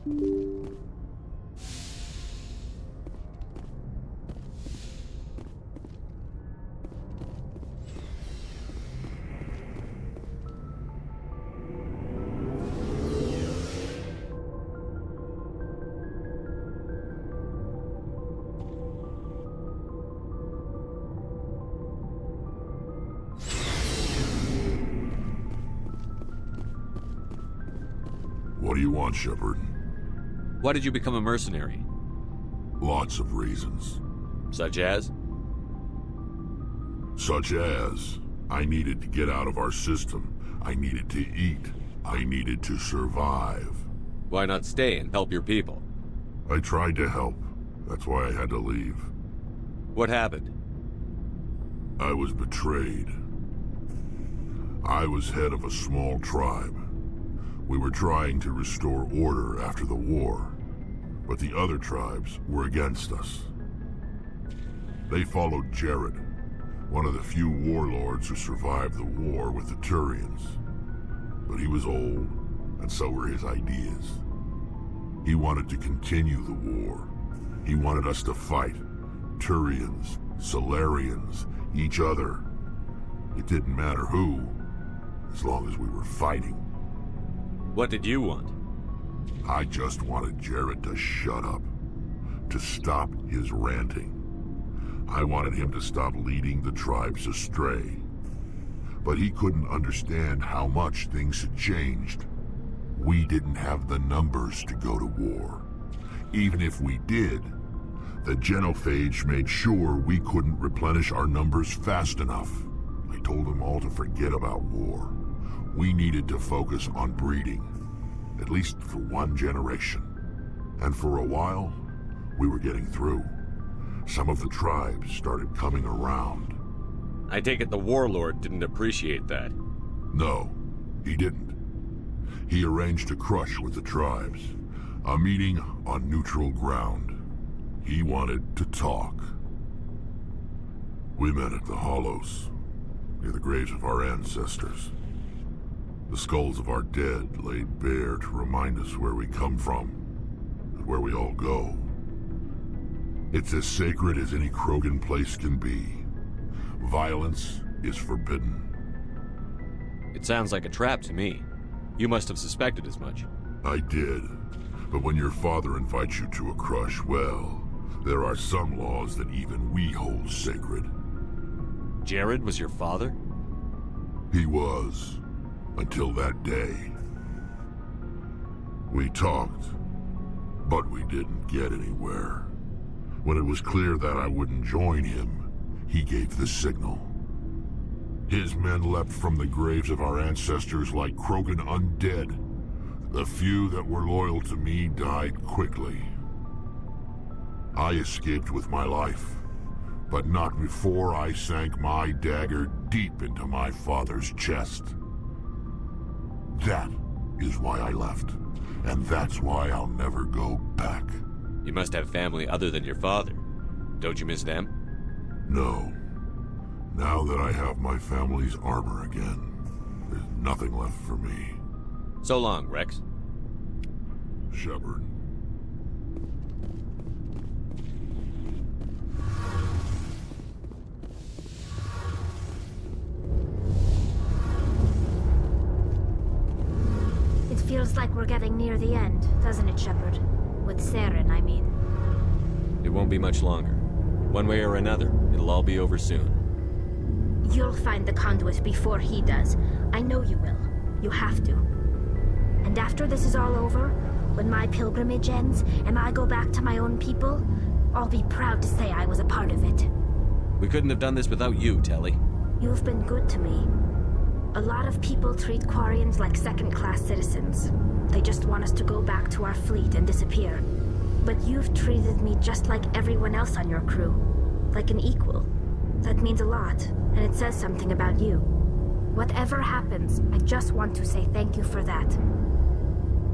What do you want, Shepard? Why did you become a mercenary? Lots of reasons. Such as? Such as, I needed to get out of our system. I needed to eat. I needed to survive. Why not stay and help your people? I tried to help. That's why I had to leave. What happened? I was betrayed. I was head of a small tribe. We were trying to restore order after the war, but the other tribes were against us. They followed Jared, one of the few warlords who survived the war with the Turians. But he was old, and so were his ideas. He wanted to continue the war. He wanted us to fight. Turians, Solarians, each other. It didn't matter who, as long as we were fighting. What did you want? I just wanted Jared to shut up, to stop his ranting. I wanted him to stop leading the tribes astray. But he couldn't understand how much things had changed. We didn't have the numbers to go to war. Even if we did, the genophage made sure we couldn't replenish our numbers fast enough. I told them all to forget about war. We needed to focus on breeding, at least for one generation. And for a while, we were getting through. Some of the tribes started coming around. I take it the warlord didn't appreciate that. No, he didn't. He arranged a crush with the tribes, a meeting on neutral ground. He wanted to talk. We met at the Hollows, near the graves of our ancestors. The skulls of our dead laid bare to remind us where we come from, and where we all go. It's as sacred as any Krogan place can be. Violence is forbidden. It sounds like a trap to me. You must have suspected as much. I did. But when your father invites you to a crush, well, there are some laws that even we hold sacred. Jared was your father? He was. Until that day. We talked, but we didn't get anywhere. When it was clear that I wouldn't join him, he gave the signal. His men leapt from the graves of our ancestors like Krogan undead. The few that were loyal to me died quickly. I escaped with my life, but not before I sank my dagger deep into my father's chest. That is why I left, and that's why I'll never go back. You must have family other than your father. Don't you miss them? No. Now that I have my family's armor again, there's nothing left for me. So long, Rex. Shepard. It feels like we're getting near the end, doesn't it, Shepard? With Saren, I mean. It won't be much longer. One way or another, it'll all be over soon. You'll find the conduit before he does. I know you will. You have to. And after this is all over, when my pilgrimage ends and I go back to my own people, I'll be proud to say I was a part of it. We couldn't have done this without you, Telly. You've been good to me. A lot of people treat Quarians like second-class citizens. They just want us to go back to our fleet and disappear. But you've treated me just like everyone else on your crew. Like an equal. That means a lot, and it says something about you. Whatever happens, I just want to say thank you for that.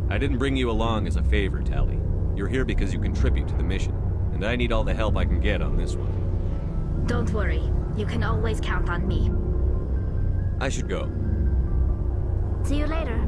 I didn't bring you along as a favor, Telly. You're here because you contribute to the mission, and I need all the help I can get on this one. Don't worry. You can always count on me. I should go. See you later.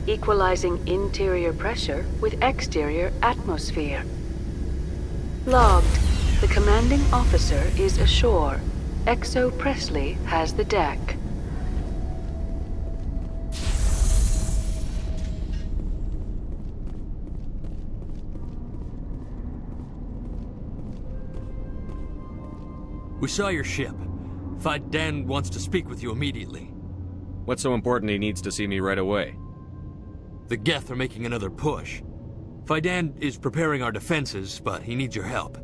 Equalizing interior pressure with exterior atmosphere. Logged. The commanding officer is ashore. Exo Presley has the deck. We saw your ship. Faidan wants to speak with you immediately. What's so important he needs to see me right away? The Geth are making another push. Faidan is preparing our defenses, but he needs your help.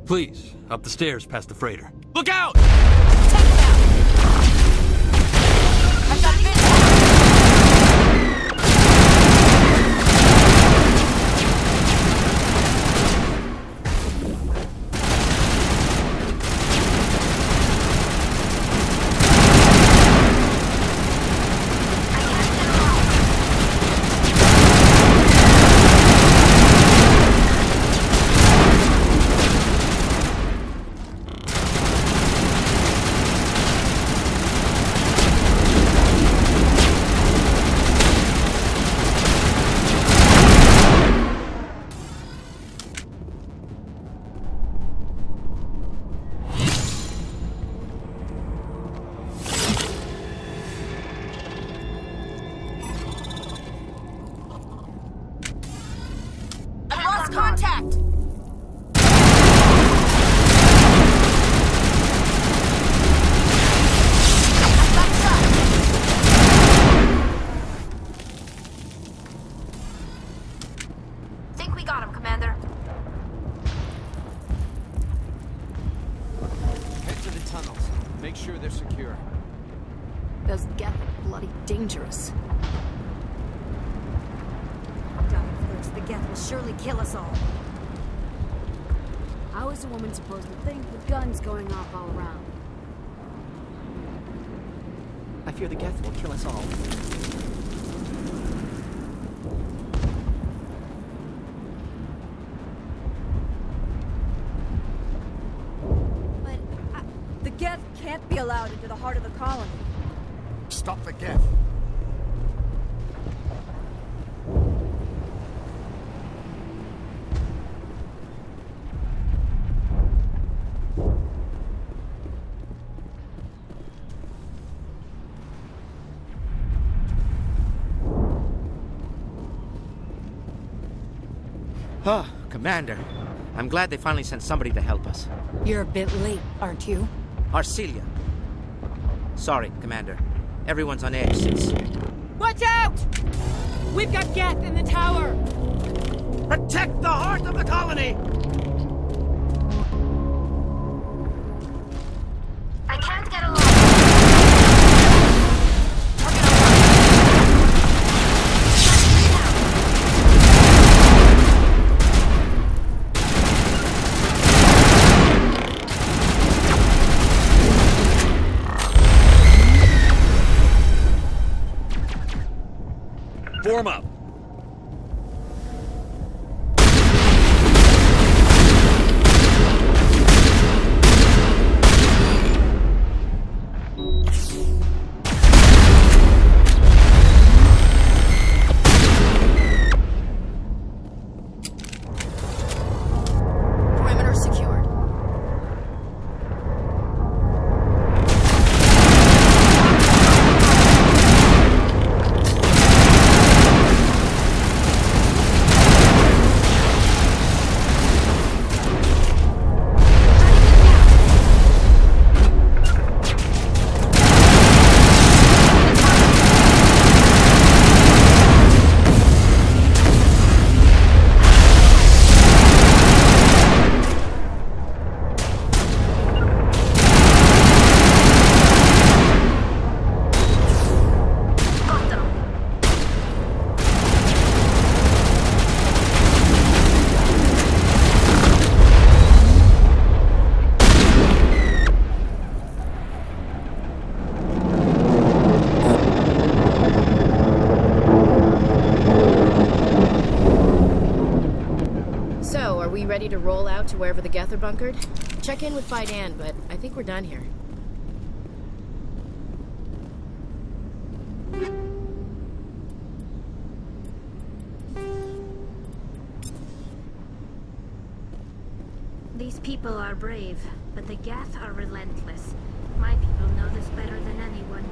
Please, up the stairs past the freighter. Look out! I've got vision! Contact! Think we got him, Commander. Head to the tunnels. Make sure they're secure. Those Geth are bloody dangerous. Die first, the Geth will surely kill us all. How is a woman supposed to think with guns going off all around? I fear the Geth will kill us all. But the Geth can't be allowed into the heart of the colony. Stop the Geth. Oh, Commander. I'm glad they finally sent somebody to help us. You're a bit late, aren't you? Arcelia. Sorry, Commander. Everyone's on edge since... Watch out! We've got Geth in the tower! Protect the heart of the colony! I can't get along. So, are we ready to roll out to wherever the Geth are bunkered? Check in with Fidan, but I think we're done here. These people are brave, but the Geth are relentless. My people know this better than anyone.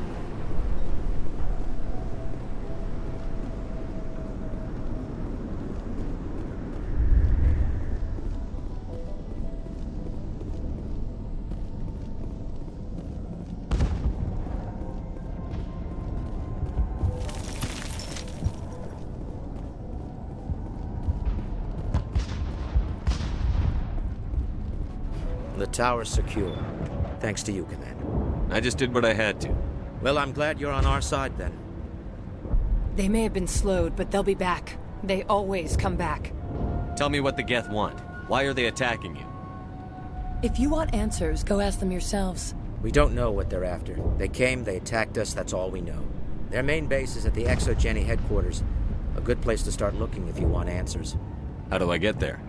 The tower's secure. Thanks to you, Commander. I just did what I had to. Well, I'm glad you're on our side, then. They may have been slowed, but they'll be back. They always come back. Tell me what the Geth want. Why are they attacking you? If you want answers, go ask them yourselves. We don't know what they're after. They came, they attacked us, that's all we know. Their main base is at the ExoGeni headquarters. A good place to start looking if you want answers. How do I get there?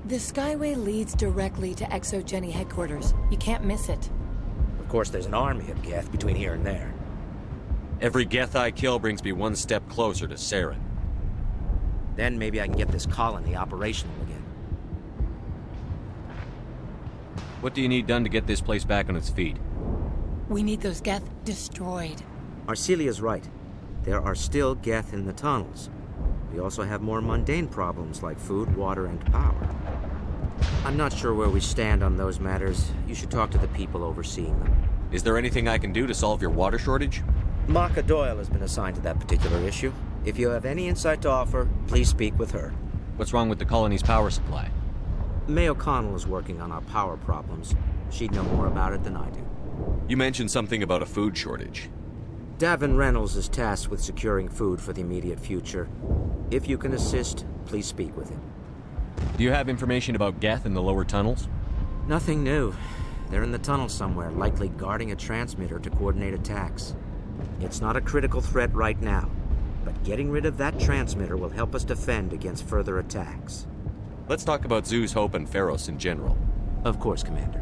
The Skyway leads directly to ExoGeni headquarters. You can't miss it. Of course, there's an army of Geth between here and there. Every Geth I kill brings me one step closer to Saren. Then maybe I can get this colony operational again. What do you need done to get this place back on its feet? We need those Geth destroyed. Arcelia's right. There are still Geth in the tunnels. We also have more mundane problems like food, water, and power. I'm not sure where we stand on those matters. You should talk to the people overseeing them. Is there anything I can do to solve your water shortage? Maka Doyle has been assigned to that particular issue. If you have any insight to offer, please speak with her. What's wrong with the colony's power supply? May O'Connell is working on our power problems. She'd know more about it than I do. You mentioned something about a food shortage. Davin Reynolds is tasked with securing food for the immediate future. If you can assist, please speak with him. Do you have information about Geth in the lower tunnels? Nothing new. They're in the tunnel somewhere, likely guarding a transmitter to coordinate attacks. It's not a critical threat right now, but getting rid of that transmitter will help us defend against further attacks. Let's talk about Zoo's Hope and Feros in general. Of course, Commander.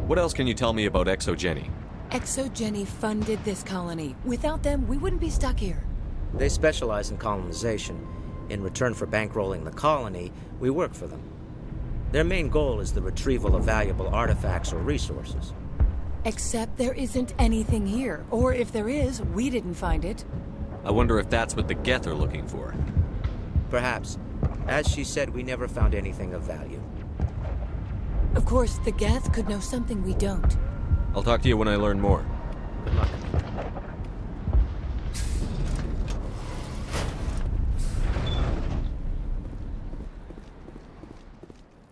What else can you tell me about ExoGeni? ExoGeni funded this colony. Without them, we wouldn't be stuck here. They specialize in colonization. In return for bankrolling the colony, we work for them. Their main goal is the retrieval of valuable artifacts or resources. Except there isn't anything here. Or if there is, we didn't find it. I wonder if that's what the Geth are looking for. Perhaps. As she said, we never found anything of value. Of course, the Geth could know something we don't. I'll talk to you when I learn more. Good luck.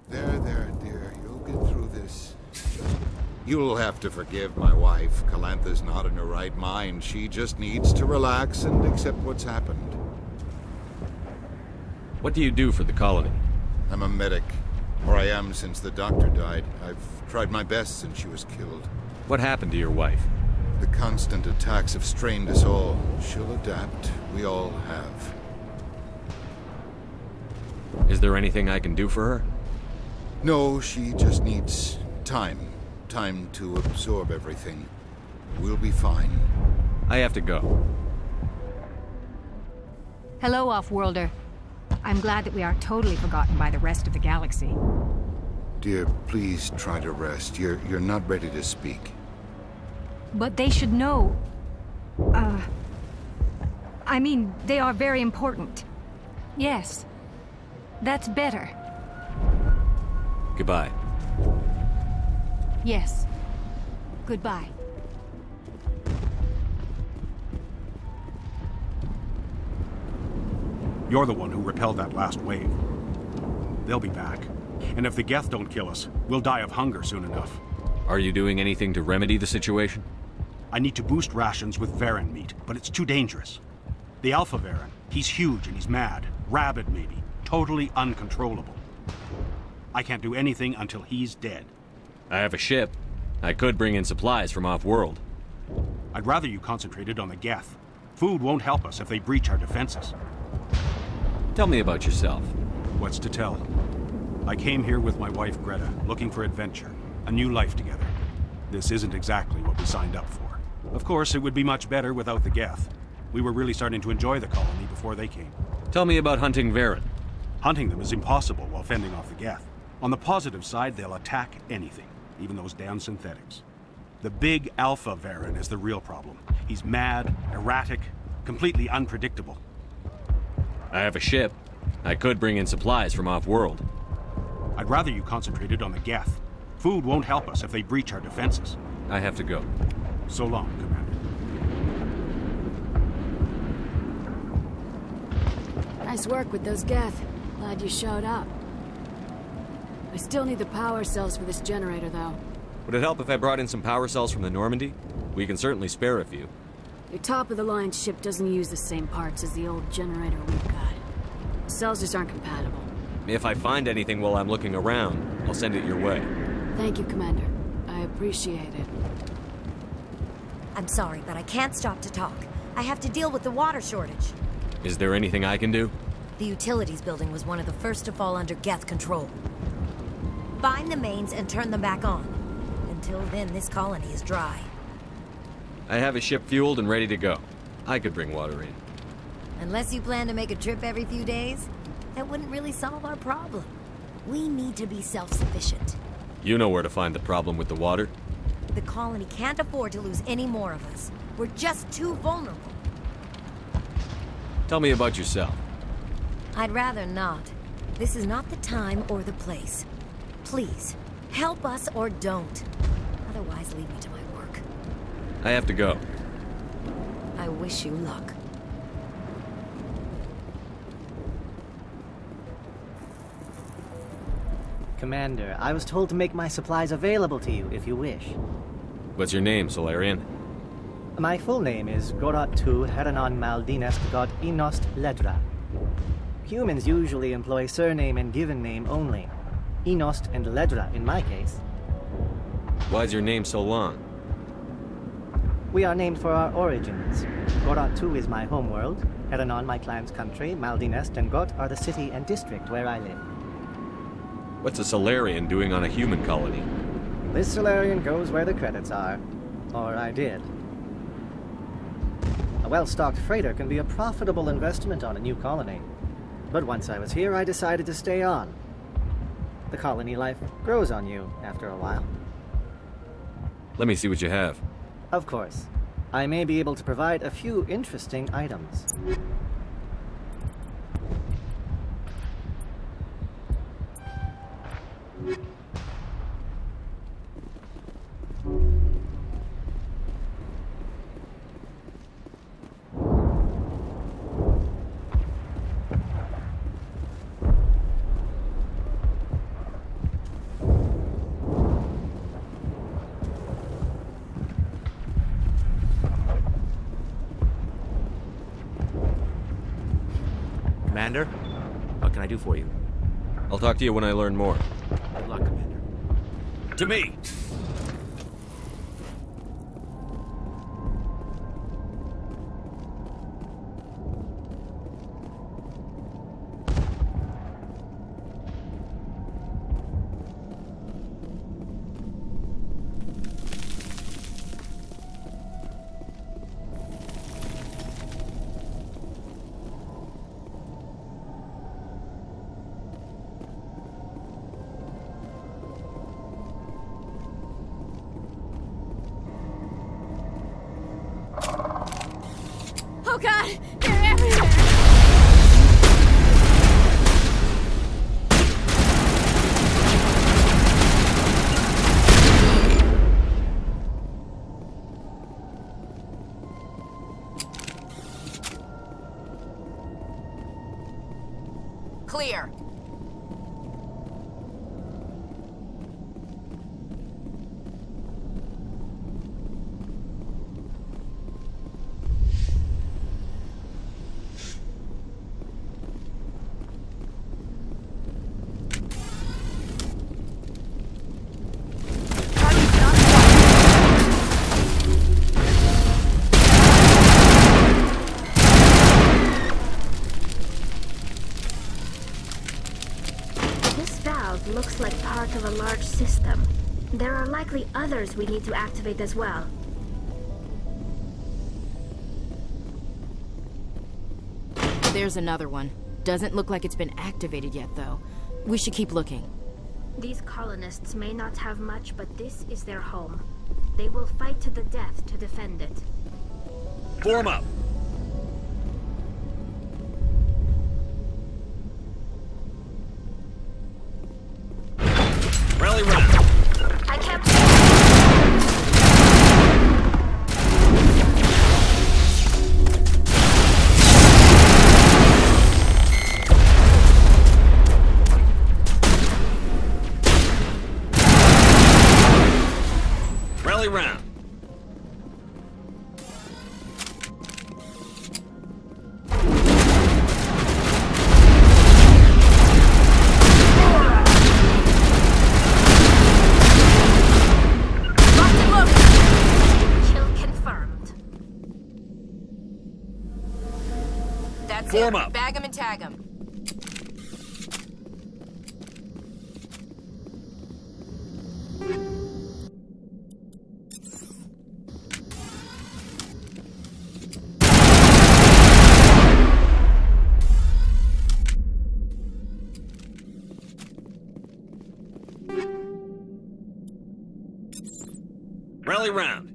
There, dear. You'll get through this. You'll have to forgive my wife. Calantha's not in her right mind. She just needs to relax and accept what's happened. What do you do for the colony? I'm a medic. Or I am since the doctor died. I've tried my best since she was killed. What happened to your wife? The constant attacks have strained us all. She'll adapt. We all have. Is there anything I can do for her? No, she just needs time. Time to absorb everything. We'll be fine. I have to go. Hello, Off-Worlder. I'm glad that we are totally forgotten by the rest of the galaxy. Dear, please try to rest. You're not ready to speak. But they should know... I mean, they are very important. Yes. That's better. Goodbye. Yes. Goodbye. You're the one who repelled that last wave. They'll be back. And if the Geth don't kill us, we'll die of hunger soon enough. Are you doing anything to remedy the situation? I need to boost rations with Varen meat, but it's too dangerous. The Alpha Varen, he's huge and he's mad. Rabid, maybe. Totally uncontrollable. I can't do anything until he's dead. I have a ship. I could bring in supplies from off-world. I'd rather you concentrated on the Geth. Food won't help us if they breach our defenses. Tell me about yourself. what's to tell. I came here with my wife Greta, looking for adventure, a new life together. This isn't exactly what we signed up for. Of course, it would be much better without the Geth. We were really starting to enjoy the colony before they came. Tell me about hunting Varen. Hunting them is impossible while fending off the Geth. On the positive side, they'll attack anything, even those damn synthetics. The big Alpha Varen is the real problem. He's mad, erratic, completely unpredictable. I have a ship. I could bring in supplies from off-world. I'd rather you concentrated on the Geth. Food won't help us if they breach our defenses. I have to go. So long, Commander. Nice work with those Geth. Glad you showed up. I still need the power cells for this generator, though. Would it help if I brought in some power cells from the Normandy? We can certainly spare a few. Your top-of-the-line ship doesn't use the same parts as the old generator we've got. The cells just aren't compatible. If I find anything while I'm looking around, I'll send it your way. Thank you, Commander. I appreciate it. I'm sorry, but I can't stop to talk. I have to deal with the water shortage. Is there anything I can do? The utilities building was one of the first to fall under Geth control. Find the mains and turn them back on. Until then, this colony is dry. I have a ship fueled and ready to go. I could bring water in. Unless you plan to make a trip every few days, that wouldn't really solve our problem. We need to be self-sufficient. You know where to find the problem with the water? The colony can't afford to lose any more of us. We're just too vulnerable. Tell me about yourself. I'd rather not. This is not the time or the place. Please, help us or don't. Otherwise, leave me to my work. I have to go. I wish you luck. Commander, I was told to make my supplies available to you if you wish. What's your name, Solarian? My full name is Gorat Tu Heranon Maldinest God Inost Ledra. Humans usually employ surname and given name only. Inost and Ledra in my case. Why's your name so long? We are named for our origins. Gorat Tu is my homeworld, Heranon my clan's country, Maldinest and Got are the city and district where I live. What's a Solarian doing on a human colony? This Solarian goes where the credits are. Or I did. A well-stocked freighter can be a profitable investment on a new colony. But once I was here, I decided to stay on. The colony life grows on you after a while. Let me see what you have. Of course. I may be able to provide a few interesting items. Commander, what can I do for you? I'll talk to you when I learn more. Good luck, Commander. To me! Oh god! They're everywhere! Clear. valve looks like part of a large system. There are likely others we need to activate as well. There's another one. Doesn't look like it's been activated yet, though. We should keep looking. These colonists may not have much, but this is their home. They will fight to the death to defend it. Form up! Rally round! I can't... Rally round! That's Form it. up. Bag 'em and tag 'em. Rally round!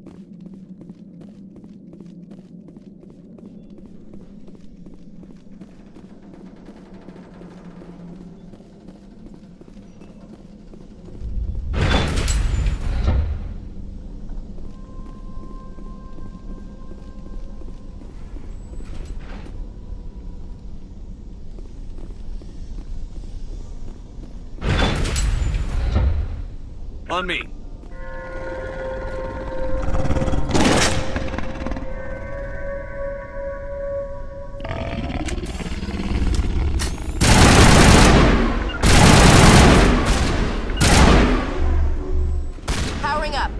On me. Powering up.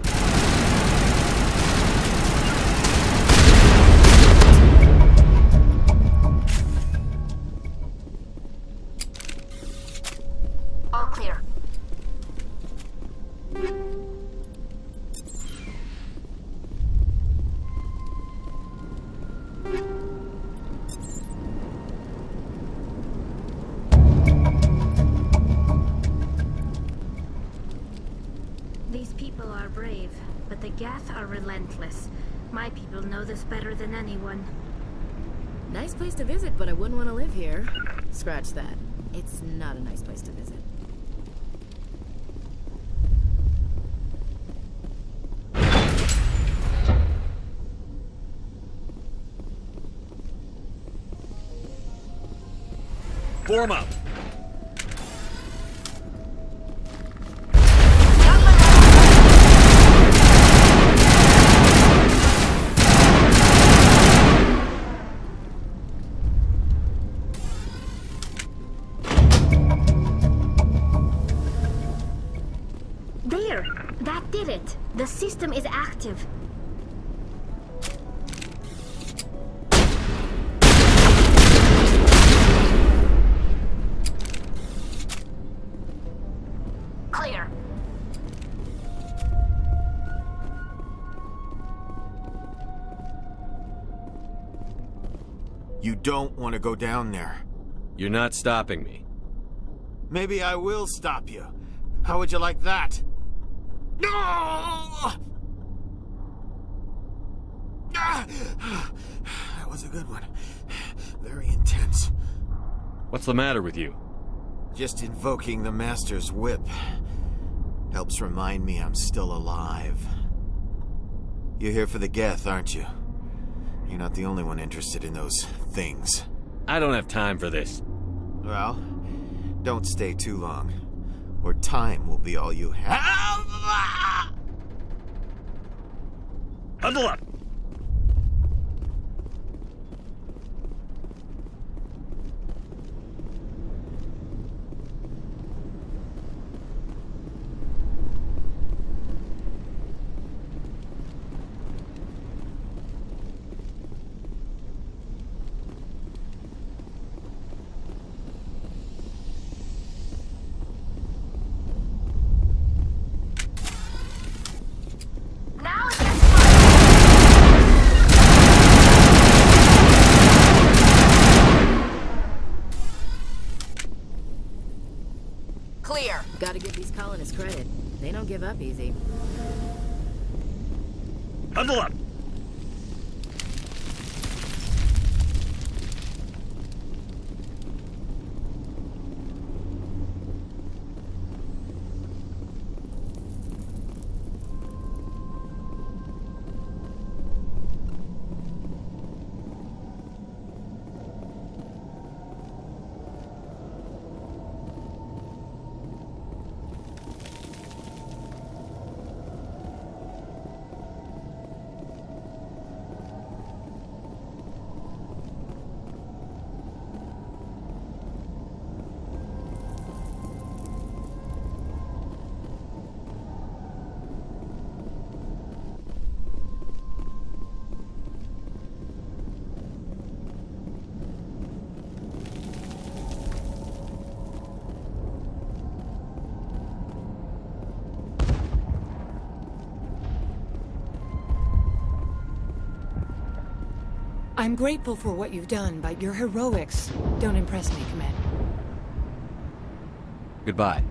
All clear. These people are brave, but the Geth are relentless. My people know this better than anyone. Nice place to visit, but I wouldn't want to live here. Scratch that. It's not a nice place to visit. Form up! There! That did it! The system is active. Clear. You don't want to go down there. You're not stopping me. Maybe I will stop you. How would you like that? No! That was a good one. Very intense. What's the matter with you? Just invoking the Master's whip helps remind me I'm still alive. You're here for the Geth, aren't you? You're not the only one interested in those things. I don't have time for this. Well, don't stay too long, or time will be all you have. Huddle up! clear! Gotta give these colonists credit. They don't give up easy. Huddle up! I'm grateful for what you've done, but your heroics don't impress me, Commander. Goodbye.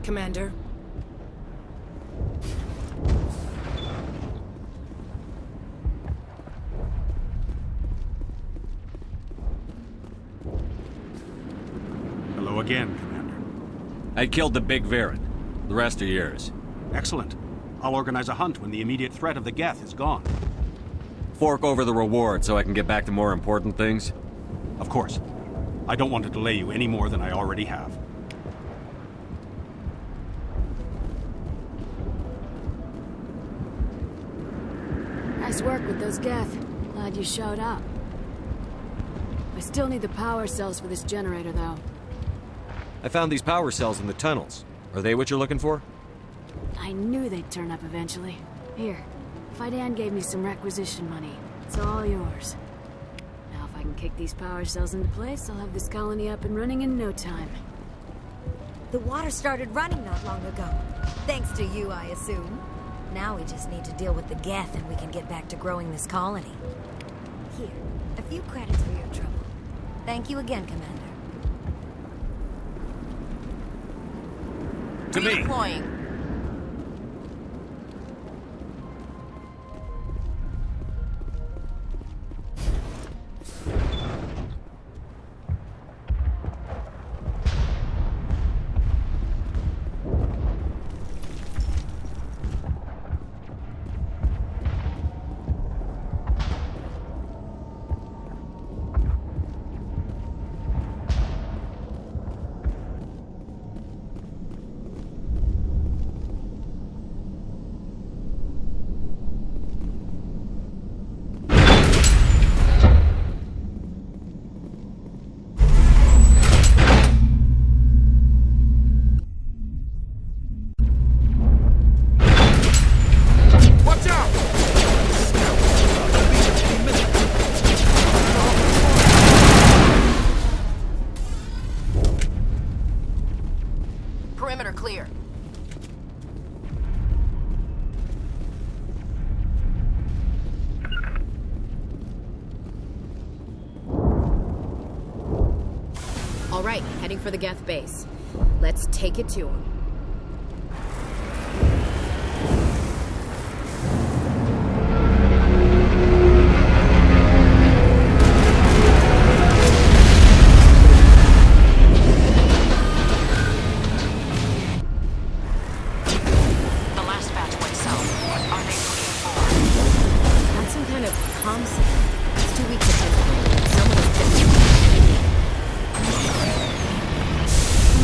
Commander. Hello again, Commander. I killed the big Varen. The rest are yours. Excellent. I'll organize a hunt when the immediate threat of the Geth is gone. Fork over the reward so I can get back to more important things? Of course. I don't want to delay you any more than I already have. Nice work with those Geth. Glad you showed up. I still need the power cells for this generator, though. I found these power cells in the tunnels. Are they what you're looking for? I knew they'd turn up eventually. Here, Fidan gave me some requisition money. It's all yours. Now if I can kick these power cells into place, I'll have this colony up and running in no time. The water started running not long ago. Thanks to you, I assume. Now we just need to deal with the Geth and we can get back to growing this colony. Here, a few credits for your trouble. Thank you again, Commander. To me! Redeploying. Perimeter clear. All right, heading for the Geth base. Let's take it to them.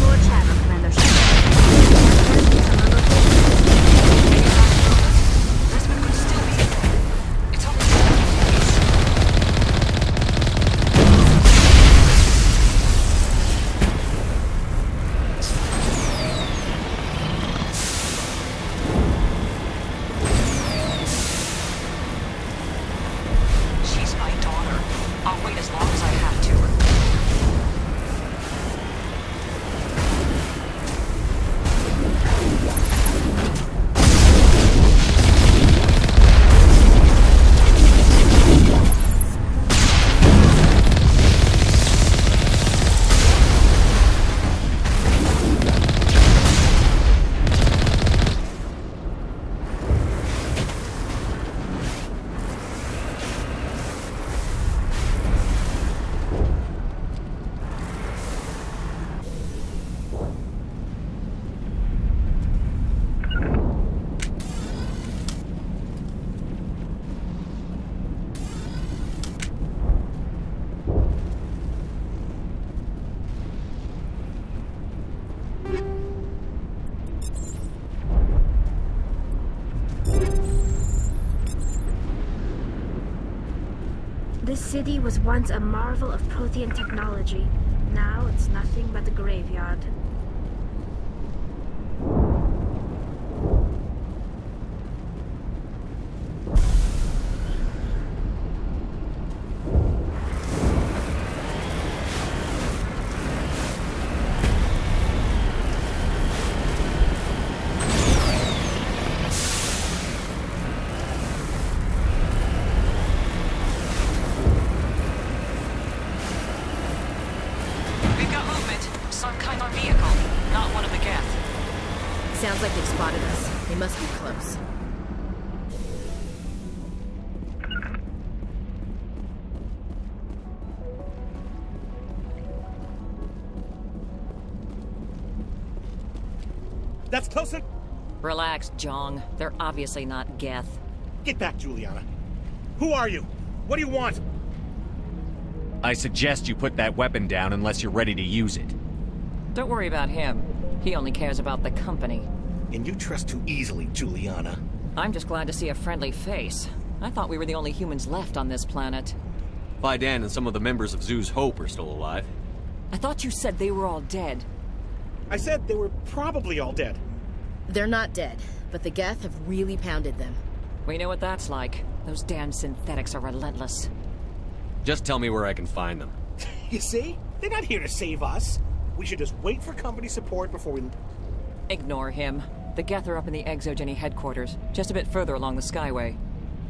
More chatter, Commander. city was once a marvel of Prothean technology. Now it's nothing but a graveyard. Sounds like they've spotted us. They must be close. That's closer. Relax, Jong. They're obviously not Geth. Get back, Juliana. Who are you? What do you want? I suggest you put that weapon down unless you're ready to use it. Don't worry about him. He only cares about the company. And you trust too easily, Juliana. I'm just glad to see a friendly face. I thought we were the only humans left on this planet. Fidan and some of the members of Zoo's Hope are still alive. I thought you said they were all dead. I said they were probably all dead. They're not dead, but the Geth have really pounded them. We know what that's like. Those damn synthetics are relentless. Just tell me where I can find them. You see? They're not here to save us. We should just wait for company support before we... Ignore him. The Geth are up in the Exogeny headquarters, just a bit further along the Skyway.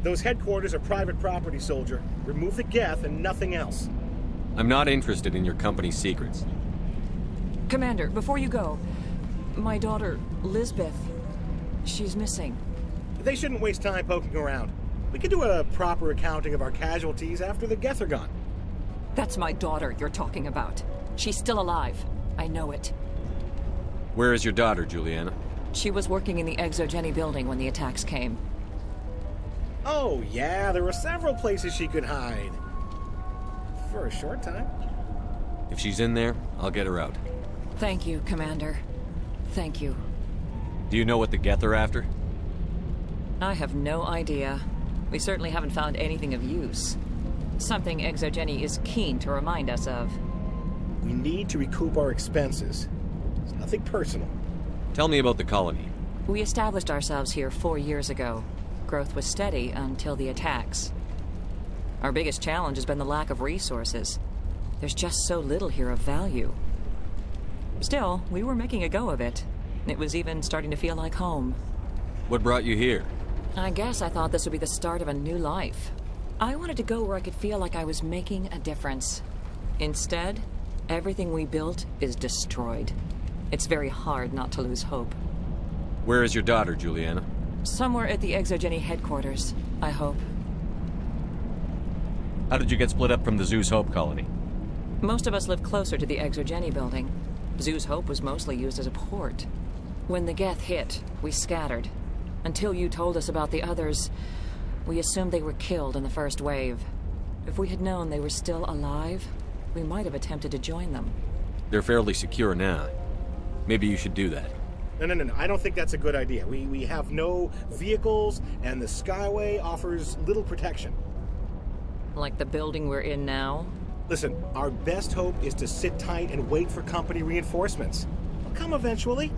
Those headquarters are private property, soldier. Remove the Geth and nothing else. I'm not interested in your company's secrets. Commander, before you go, my daughter, Lisbeth, she's missing. They shouldn't waste time poking around. We could do a proper accounting of our casualties after the Geth are gone. That's my daughter you're talking about. She's still alive. I know it. Where is your daughter, Juliana? She was working in the Exogeny building when the attacks came. Oh, yeah, there were several places she could hide. For a short time. If she's in there, I'll get her out. Thank you, Commander. Thank you. Do you know what the Geth are after? I have no idea. We certainly haven't found anything of use. Something Exogeny is keen to remind us of. We need to recoup our expenses. It's nothing personal. Tell me about the colony. We established ourselves here 4 years ago. Growth was steady until the attacks. Our biggest challenge has been the lack of resources. There's just so little here of value. Still, we were making a go of it. It was even starting to feel like home. What brought you here? I guess I thought this would be the start of a new life. I wanted to go where I could feel like I was making a difference. Instead, everything we built is destroyed. It's very hard not to lose hope. Where is your daughter, Juliana? Somewhere at the Exogeny headquarters, I hope. How did you get split up from the Zoo's Hope colony? Most of us live closer to the Exogeny building. Zoo's Hope was mostly used as a port. When the Geth hit, we scattered. Until you told us about the others, we assumed they were killed in the first wave. If we had known they were still alive, we might have attempted to join them. They're fairly secure now. Maybe you should do that. No. I don't think that's a good idea. We have no vehicles, and the Skyway offers little protection. Like the building we're in now? Listen, our best hope is to sit tight and wait for company reinforcements. They'll come eventually.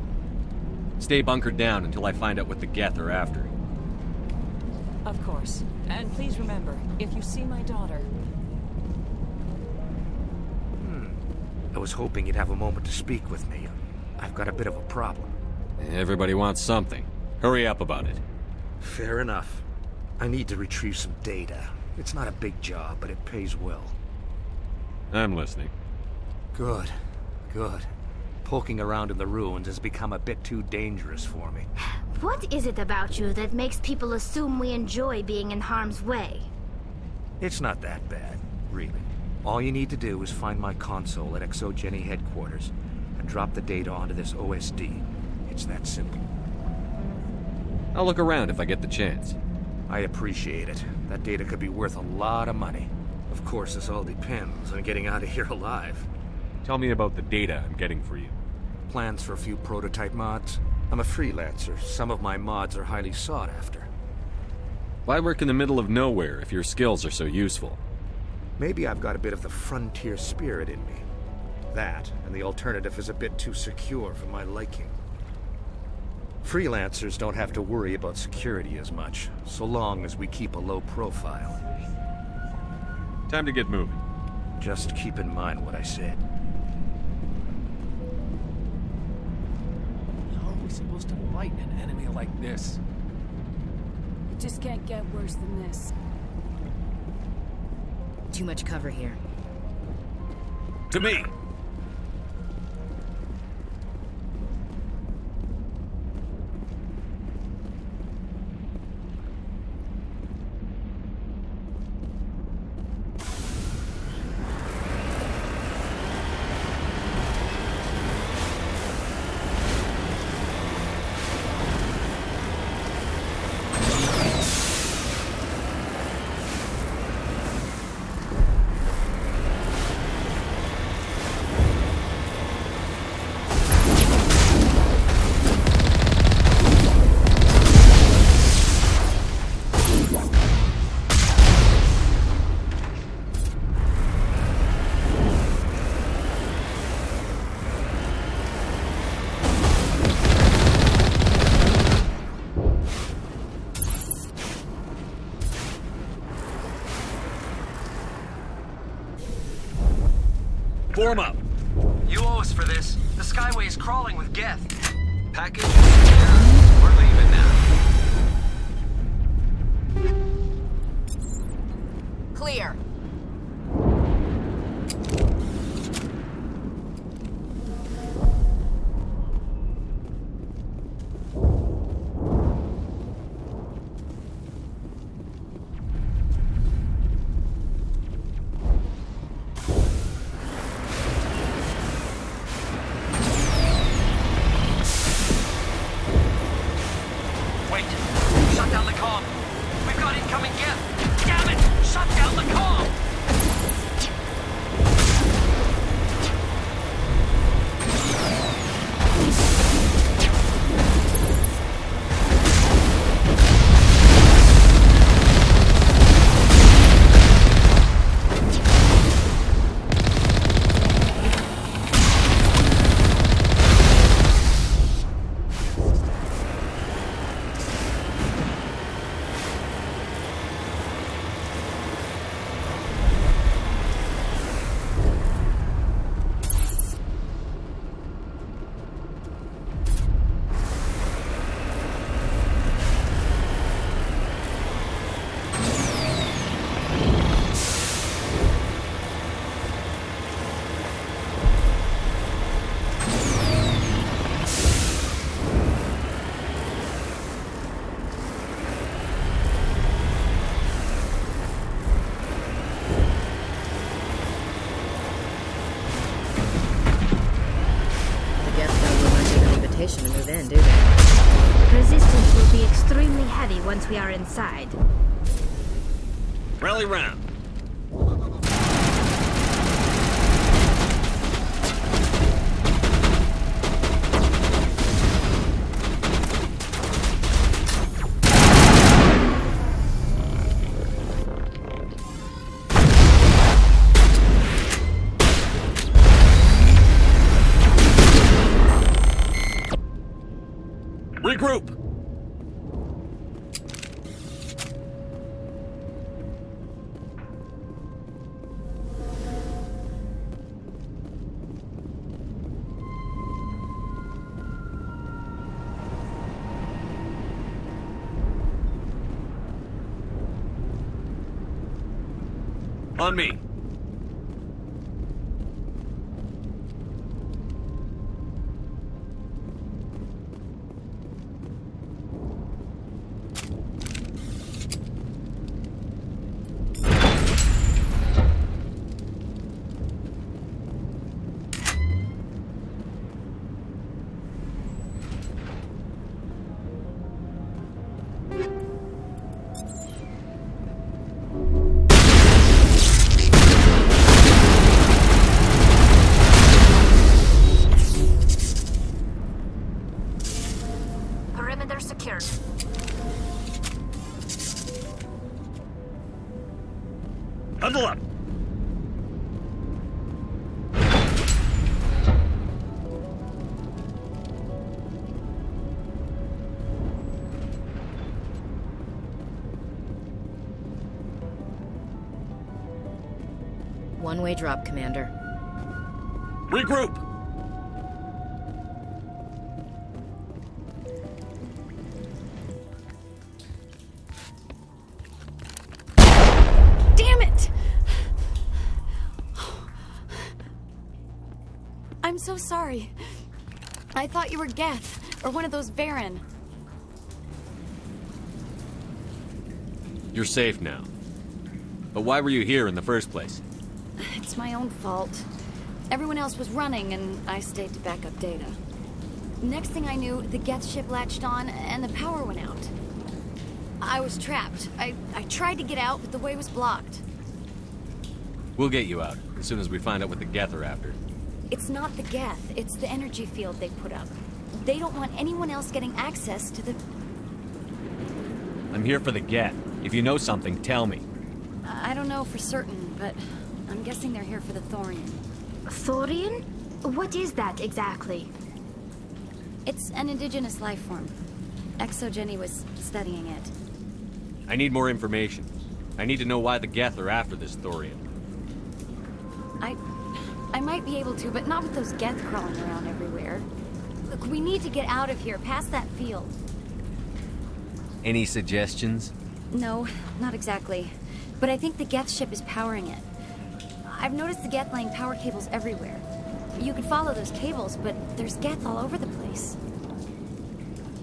Stay bunkered down until I find out what the Geth are after. Of course. And please remember, if you see my daughter... I was hoping you'd have a moment to speak with me. I've got a bit of a problem. Everybody wants something. Hurry up about it. Fair enough. I need to retrieve some data. It's not a big job, but it pays well. I'm listening. Good. Poking around in the ruins has become a bit too dangerous for me. What is it about you that makes people assume we enjoy being in harm's way? It's not that bad, really. All you need to do is find my console at Exogeny headquarters and drop the data onto this OSD. It's that simple. I'll look around if I get the chance. I appreciate it. That data could be worth a lot of money. Of course, this all depends on getting out of here alive. Tell me about the data I'm getting for you. Plans for a few prototype mods. I'm a freelancer. Some of my mods are highly sought after. Why work in the middle of nowhere if your skills are so useful? Maybe I've got a bit of the frontier spirit in me. That, and the alternative is a bit too secure for my liking. Freelancers don't have to worry about security as much, so long as we keep a low profile. Time to get moving. Just keep in mind what I said. How are we supposed to fight an enemy like this? It just can't get worse than this. Too much cover here. To me! Form up! You owe us for this. The Skyway is crawling with Geth. Package is secure. We're leaving now. Clear. Shut down the comm. We've got incoming Geth. Damn it! Shut down the comm! To move in, do they? Resistance will be extremely heavy once we are inside. Rally round. Regroup! On me. Perimeter secured. Huddle up! one-way drop, Commander. Regroup! Damn it! I'm so sorry. I thought you were Geth, or one of those Varen. You're safe now. But why were you here in the first place? It's my own fault. Everyone else was running, and I stayed to back up data. Next thing I knew, the Geth ship latched on, and the power went out. I was trapped. I tried to get out, but the way was blocked. We'll get you out, as soon as we find out what the Geth are after. It's not the Geth, it's the energy field they put up. They don't want anyone else getting access to the... I'm here for the Geth. If you know something, tell me. I don't know for certain, but I'm guessing they're here for the Thorian. Thorian? What is that exactly? It's an indigenous life form. Exogeny was studying it. I need more information. I need to know why the Geth are after this Thorian. I might be able to, but not with those Geth crawling around everywhere. Look, we need to get out of here, past that field. Any suggestions? No, not exactly. But I think the Geth ship is powering it. I've noticed the Geth laying power cables everywhere. You could follow those cables, but there's Geth all over the place.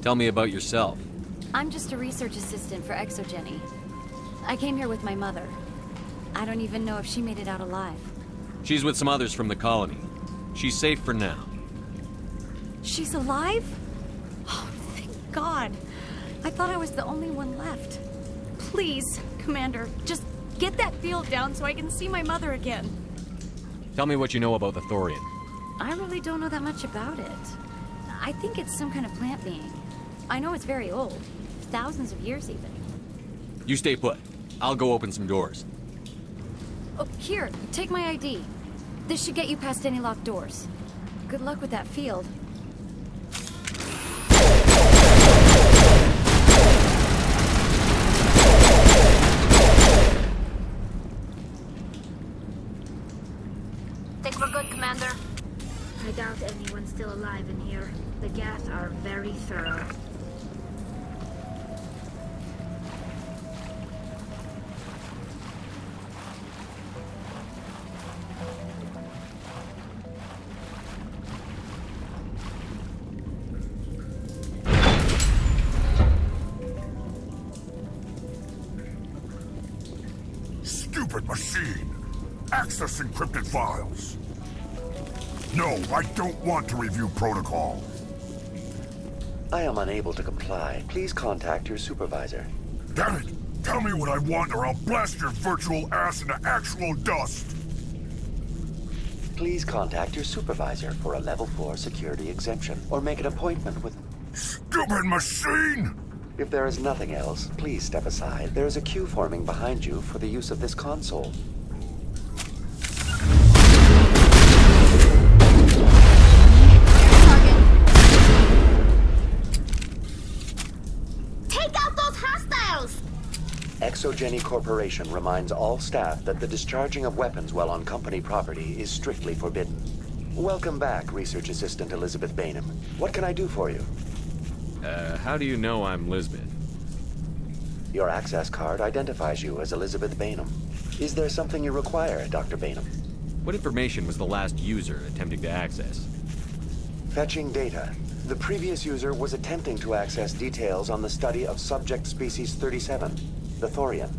Tell me about yourself. I'm just a research assistant for Exogeny. I came here with my mother. I don't even know if she made it out alive. She's with some others from the colony. She's safe for now. She's alive? Oh, thank God. I thought I was the only one left. Please, Commander, just get that field down so I can see my mother again. Tell me what you know about the Thorian. I really don't know that much about it. I think it's some kind of plant being. I know it's very old. Thousands of years, even. You stay put. I'll go open some doors. Oh, here, take my ID. This should get you past any locked doors. Good luck with that field. Think we're good, Commander? I doubt anyone's still alive in here. The Geth are very thorough. Stupid machine! Access encrypted files! No, I don't want to review protocol. I am unable to comply. Please contact your supervisor. Damn it! Tell me what I want or I'll blast your virtual ass into actual dust! Please contact your supervisor for a level 4 security exemption, or make an appointment with... Stupid machine! If there is nothing else, please step aside. There is a queue forming behind you for the use of this console. Take out those hostiles! Exogeny Corporation reminds all staff that the discharging of weapons while on company property is strictly forbidden. Welcome back, Research Assistant Elizabeth Bainham. What can I do for you? How do you know I'm Lisbeth? Your access card identifies you as Elizabeth Bainham. Is there something you require, Dr. Bainham? What information was the last user attempting to access? Fetching data. The previous user was attempting to access details on the study of subject species 37, the Thorian.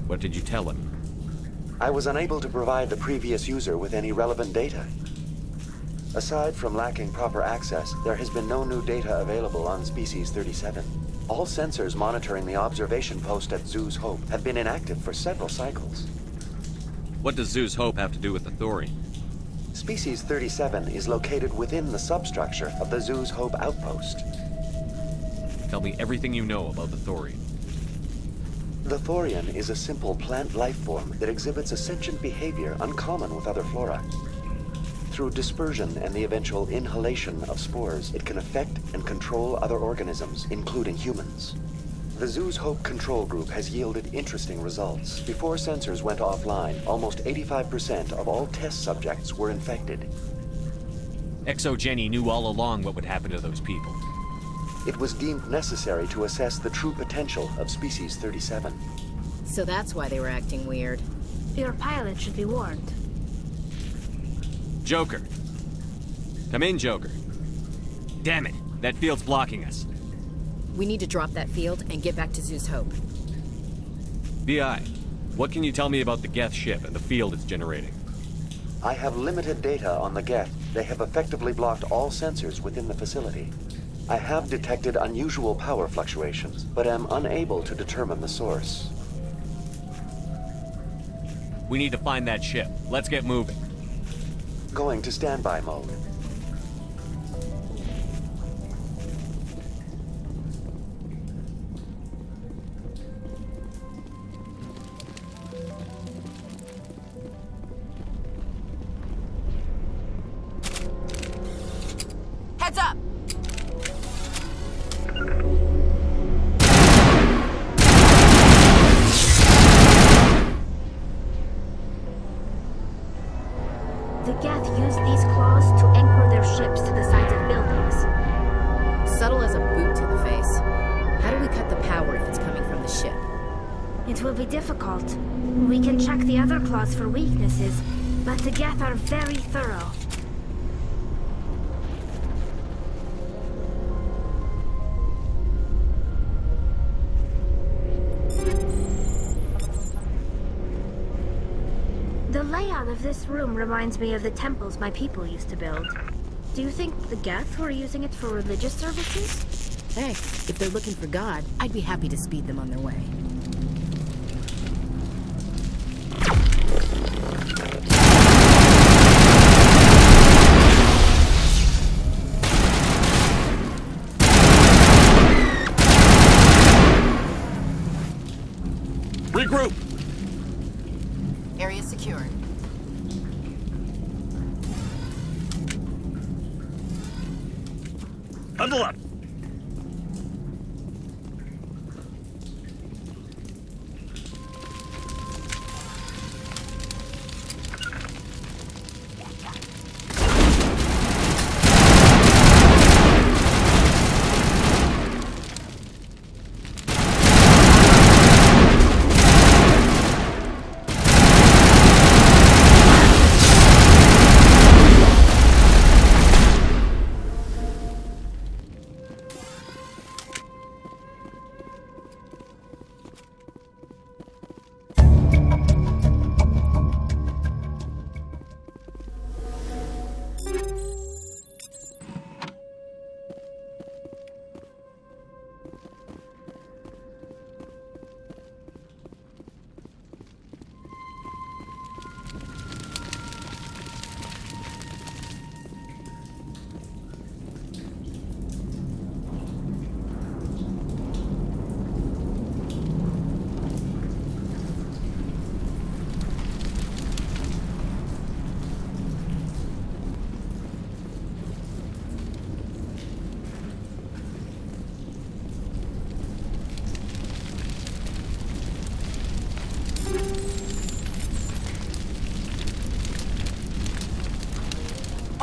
What did you tell him? I was unable to provide the previous user with any relevant data. Aside from lacking proper access, there has been no new data available on Species 37. All sensors monitoring the observation post at Zeus Hope have been inactive for several cycles. What does Zeus Hope have to do with the Thorian? Species 37 is located within the substructure of the Zeus Hope outpost. Tell me everything you know about the Thorian. The Thorian is a simple plant life form that exhibits a sentient behavior uncommon with other flora. Through dispersion and the eventual inhalation of spores, it can affect and control other organisms, including humans. The Zoo's Hope control group has yielded interesting results. Before sensors went offline, almost 85% of all test subjects were infected. ExoGeni knew all along what would happen to those people. It was deemed necessary to assess the true potential of Species 37. So that's why they were acting weird. Your pilot should be warned. Joker. Come in, Joker. Damn it, that field's blocking us. We need to drop that field and get back to Zeus Hope. BI, what can you tell me about the Geth ship and the field it's generating? I have limited data on the Geth. They have effectively blocked all sensors within the facility. I have detected unusual power fluctuations, but am unable to determine the source. We need to find that ship. Let's get moving. Going to standby mode. Heads up! The Geth use these claws to anchor their ships to the sides of buildings. Subtle as a boot to the face. How do we cut the power if it's coming from the ship? It will be difficult. We can check the other claws for weaknesses, but the Geth are very thorough. The layout of this room reminds me of the temples my people used to build. Do you think the Geth were using it for religious services? Hey, if they're looking for God, I'd be happy to speed them on their way. Regroup! Area secured. Huddle up!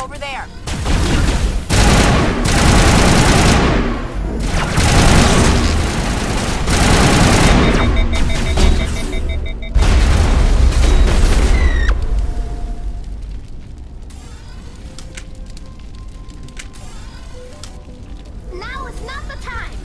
Over there. Now is not the time!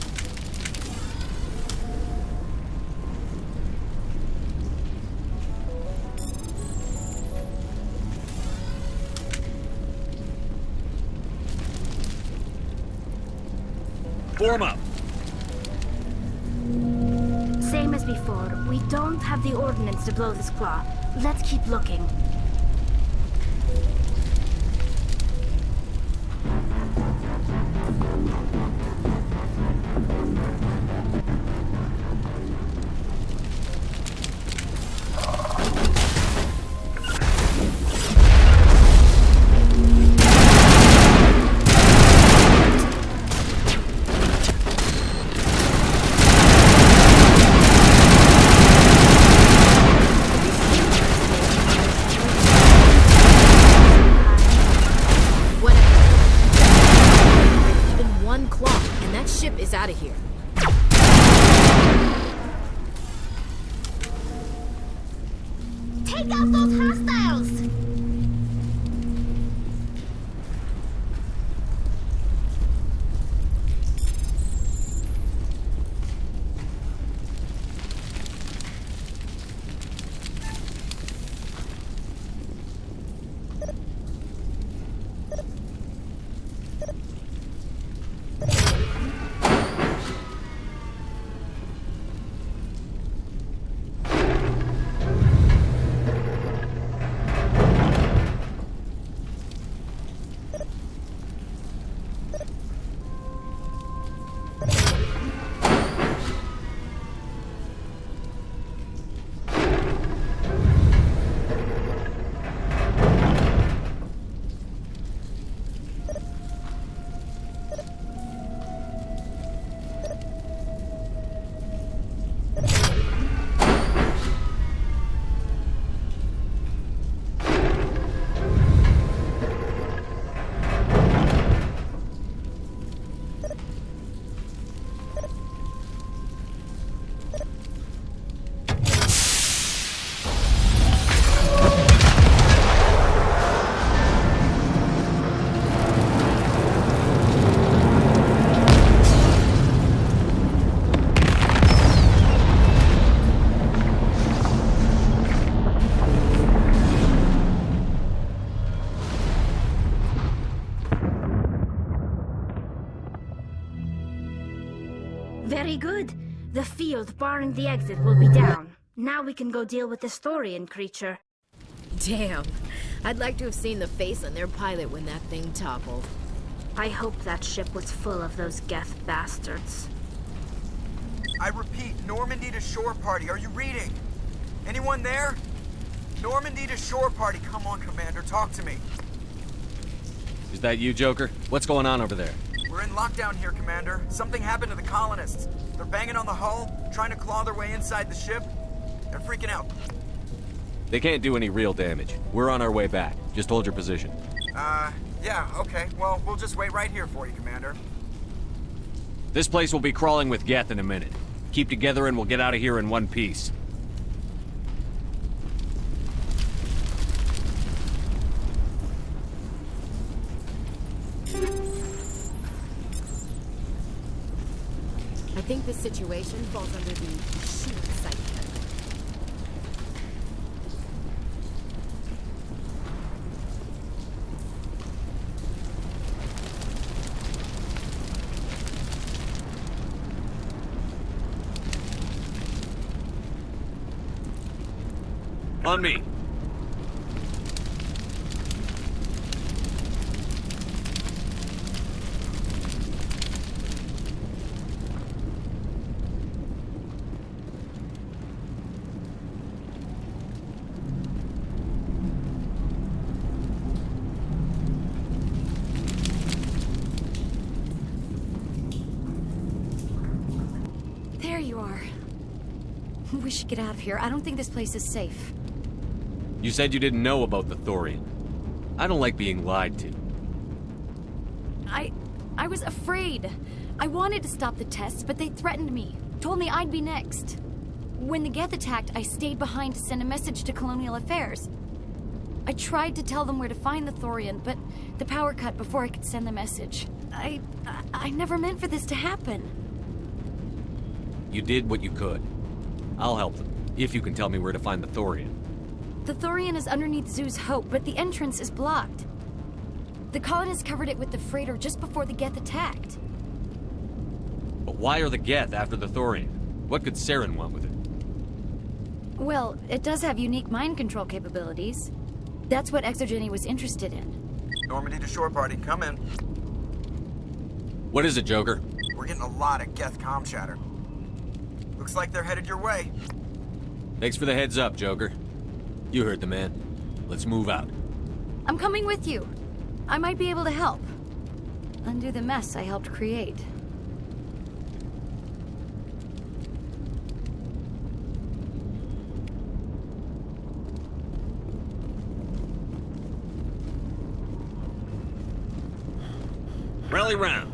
Form up! Same as before. We don't have the ordnance to blow this claw. Let's keep looking. This ship is out of here. Take out those hostiles! Very good. The field barring the exit will be down. Now we can go deal with the Thorian creature. Damn. I'd like to have seen the face on their pilot when that thing toppled. I hope that ship was full of those Geth bastards. I repeat, Normandy to shore party. Are you reading? Anyone there? Normandy to shore party. Come on, Commander. Talk to me. Is that you, Joker? What's going on over there? We're in lockdown here, Commander. Something happened to the colonists. They're banging on the hull, trying to claw their way inside the ship. They're freaking out. They can't do any real damage. We're on our way back. Just hold your position. Yeah, okay. Well, we'll just wait right here for you, Commander. This place will be crawling with Geth in a minute. Keep together and we'll get out of here in one piece. I think this situation falls under the shoot site category. On me. There you are. We should get out of here. I don't think this place is safe. You said you didn't know about the Thorian. I don't like being lied to. I was afraid. I wanted to stop the tests, but they threatened me. Told me I'd be next. When the Geth attacked, I stayed behind to send a message to Colonial Affairs. I tried to tell them where to find the Thorian, but the power cut before I could send the message. I never meant for this to happen. You did what you could. I'll help them, if you can tell me where to find the Thorian. The Thorian is underneath Zoo's Hope, but the entrance is blocked. The colonists covered it with the freighter just before the Geth attacked. But why are the Geth after the Thorian? What could Saren want with it? Well, it does have unique mind control capabilities. That's what Exogeny was interested in. Normandy to shore party, come in. What is it, Joker? We're getting a lot of Geth comm chatter. Looks like they're headed your way. Thanks for the heads up, Joker. You heard the man. Let's move out. I'm coming with you. I might be able to help. Undo the mess I helped create. Rally round.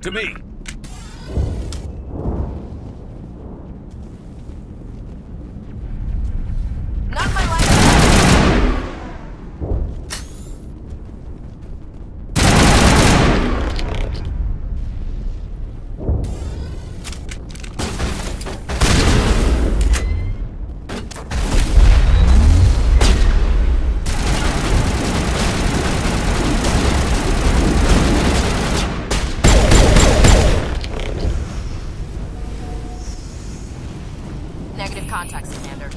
To me! Not my life. Negative contacts, Commander.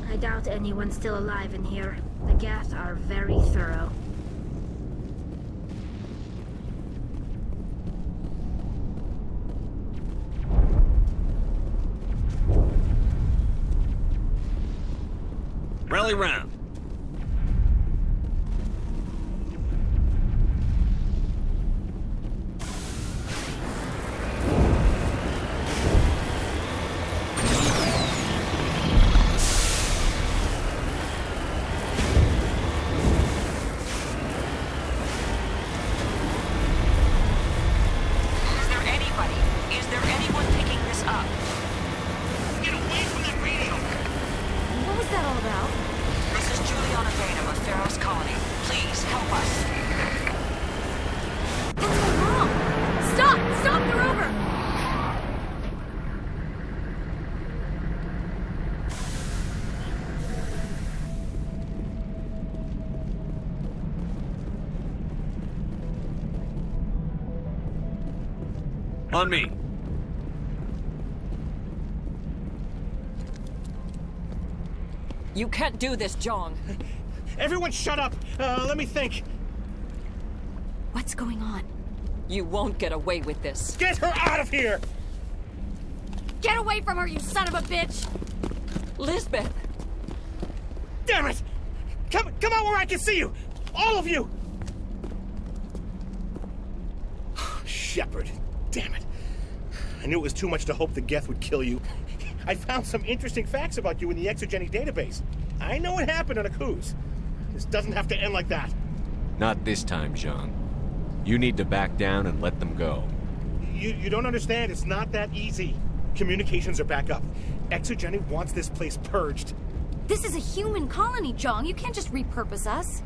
I doubt anyone's still alive in here. The Geth are very thorough. Rally round. Is there anyone picking this up? Get away from that radio! What was that all about? This is Juliana Bainham of Feros Colony. Please, help us. What's wrong? Stop! Stop the rover! On me. You can't do this, Jong. Everyone shut up! Let me think. What's going on? You won't get away with this. Get her out of here! Get away from her, you son of a bitch! Lisbeth! Damn it! Come out where I can see you! All of you! Shepard, damn it. I knew it was too much to hope the Geth would kill you. I found some interesting facts about you in the exogenic database. I know what happened on Akuz. This doesn't have to end like that. Not this time, Jean. You need to back down and let them go. You don't understand. It's not that easy. Communications are back up. Exogenic wants this place purged. This is a human colony, Jong. You can't just repurpose us.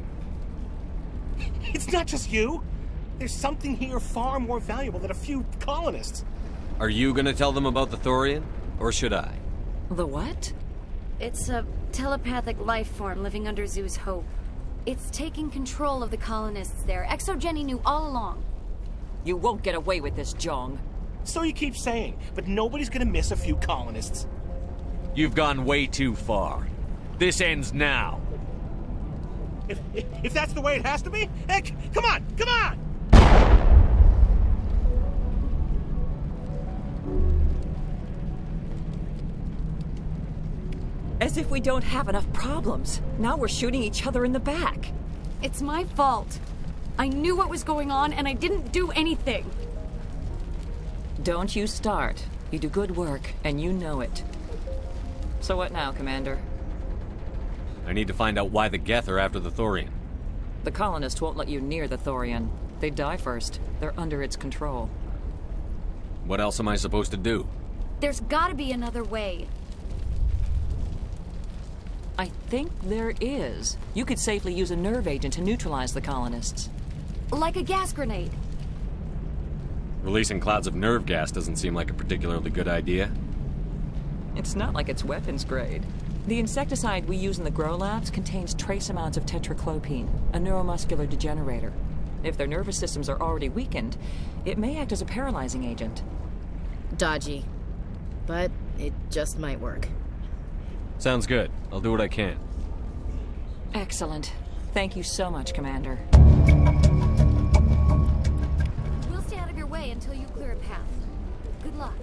It's not just you. There's something here far more valuable than a few colonists. Are you gonna tell them about the Thorian? Or should I? The what? It's a telepathic life form living under Zeus' Hope. It's taking control of the colonists there. Exogeny knew all along. You won't get away with this, Jong. So you keep saying, but nobody's gonna miss a few colonists. You've gone way too far. This ends now. If that's the way it has to be, heck, come on, come on! As if we don't have enough problems. Now we're shooting each other in the back. It's my fault. I knew what was going on, and I didn't do anything. Don't you start. You do good work, and you know it. So what now, Commander? I need to find out why the Geth are after the Thorian. The colonists won't let you near the Thorian. They die first. They're under its control. What else am I supposed to do? There's gotta be another way. I think there is. You could safely use a nerve agent to neutralize the colonists. Like a gas grenade. Releasing clouds of nerve gas doesn't seem like a particularly good idea. It's not like it's weapons grade. The insecticide we use in the grow labs contains trace amounts of tetraclopine, a neuromuscular degenerator. If their nervous systems are already weakened, it may act as a paralyzing agent. Dodgy. But it just might work. Sounds good. I'll do what I can. Excellent. Thank you so much, Commander. We'll stay out of your way until you clear a path. Good luck.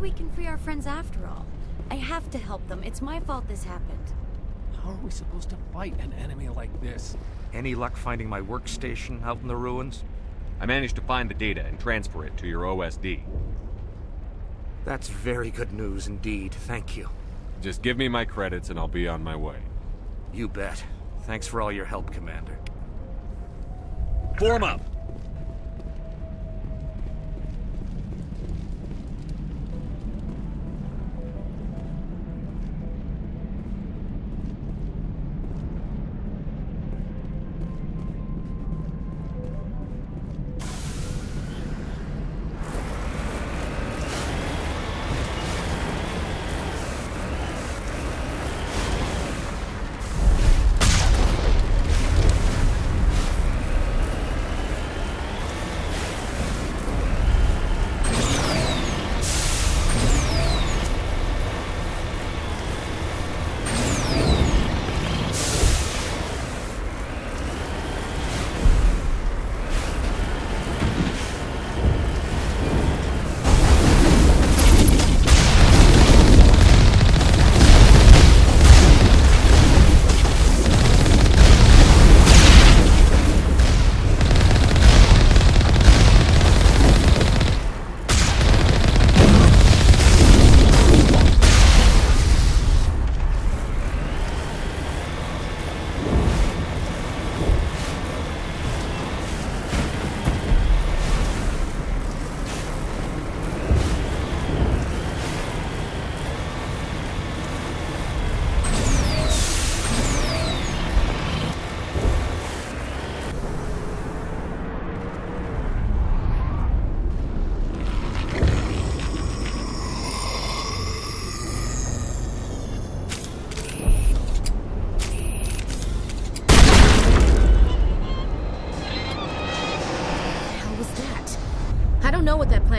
we can free our friends after all. I have to help them. It's my fault this happened. How are we supposed to fight an enemy like this? Any luck finding my workstation out in the ruins? I managed to find the data and transfer it to your OSD. That's very good news indeed. Thank you. Just give me my credits and I'll be on my way. You bet. Thanks for all your help, Commander. Form up!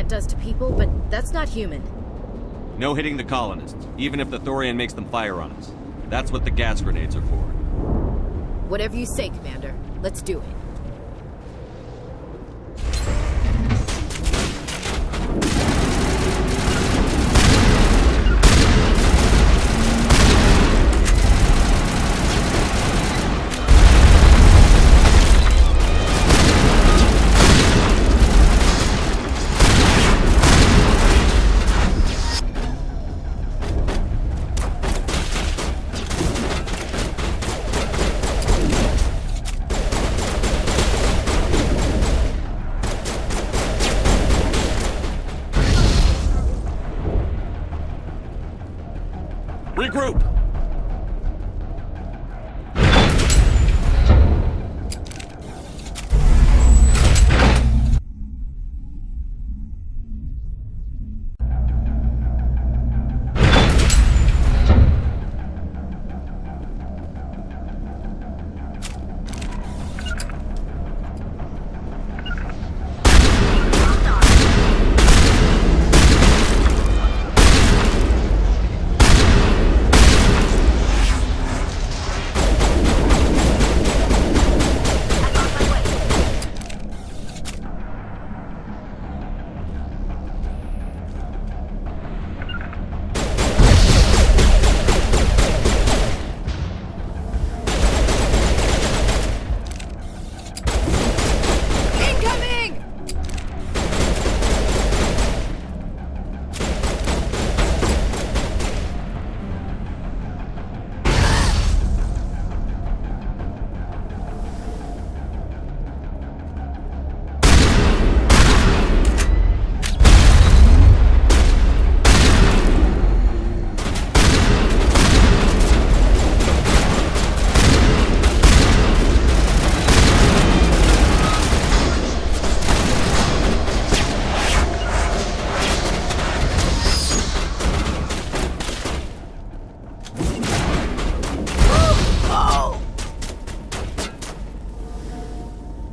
Does to people, but that's not human. No hitting the colonists, even if the Thorian makes them fire on us. That's what the gas grenades are for. Whatever you say, Commander. Let's do it. Regroup!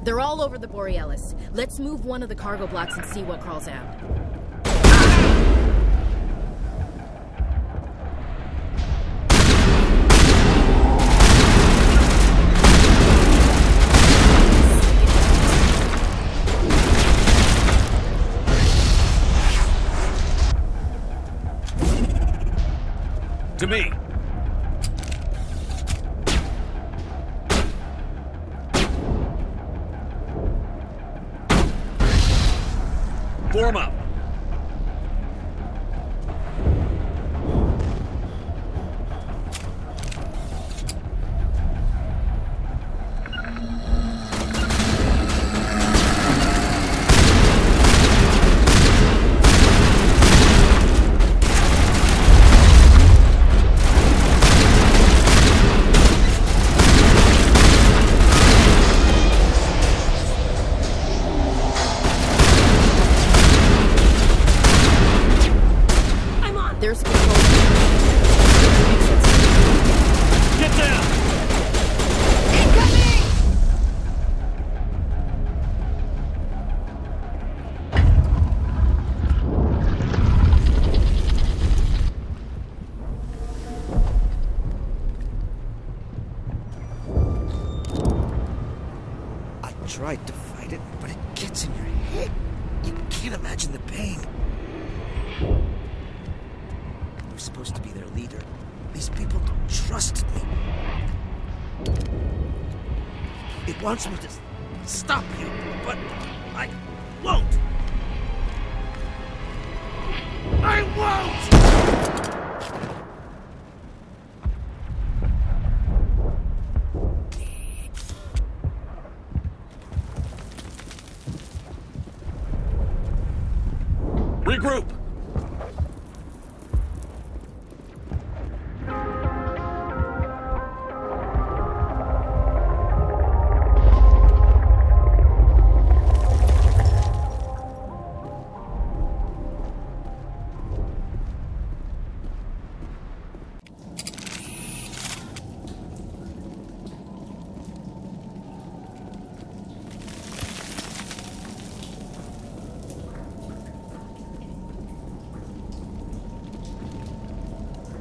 They're all over the Borealis. Let's move one of the cargo blocks and see what crawls out. To me. Form up. There's control. Get down! Incoming! I tried to fight it, but it gets in your head. You can't imagine the pain. I'm supposed to be their leader. These people trusted me. It wants me to stop you, but I won't. I won't! Regroup!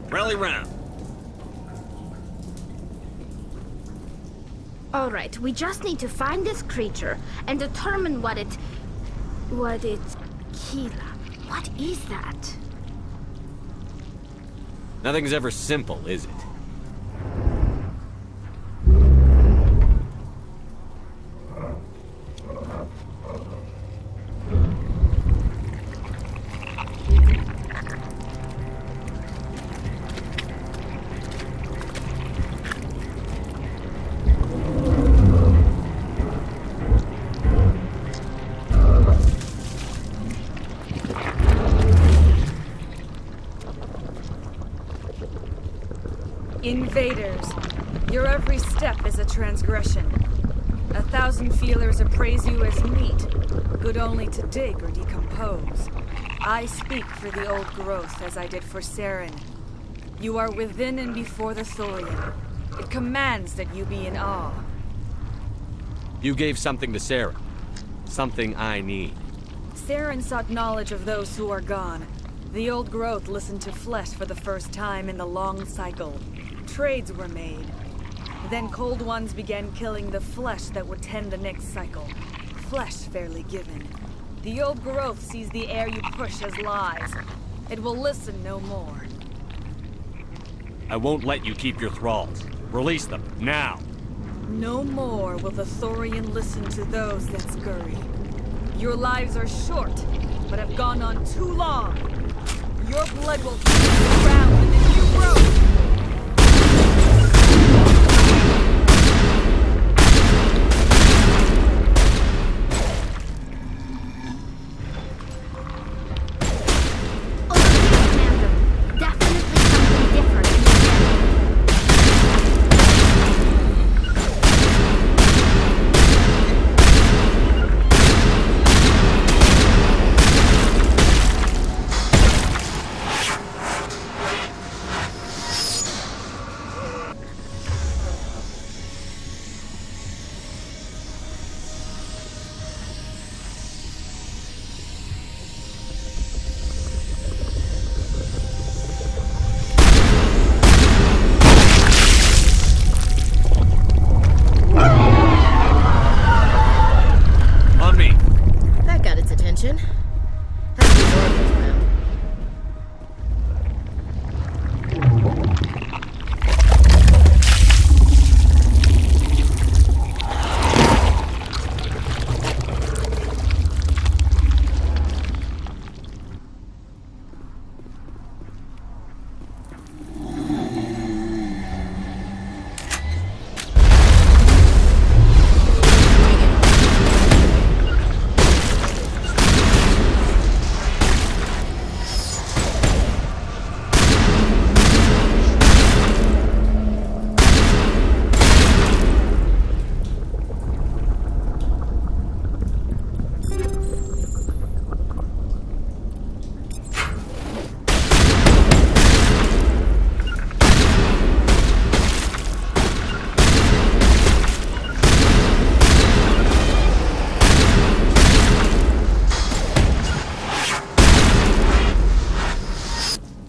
Rally round. All right, we just need to find this creature and determine what it... Keela. What is that? Nothing's ever simple, is it? Invaders, your every step is a transgression. 1,000 feelers appraise you as meat, good only to dig or decompose. I speak for the old growth as I did for Saren. You are within and before the Thorian. It commands that you be in awe. You gave something to Sarah. Something I need. Saren sought knowledge of those who are gone. The old growth listened to flesh for the first time in the long cycle. Trades were made. Then cold ones began killing the flesh that would tend the next cycle. Flesh fairly given. The old growth sees the air you push as lies. It will listen no more. I won't let you keep your thralls. Release them, now! No more will the Thorian listen to those that scurry. Your lives are short, but have gone on too long. Your blood will keep the ground in the new growth.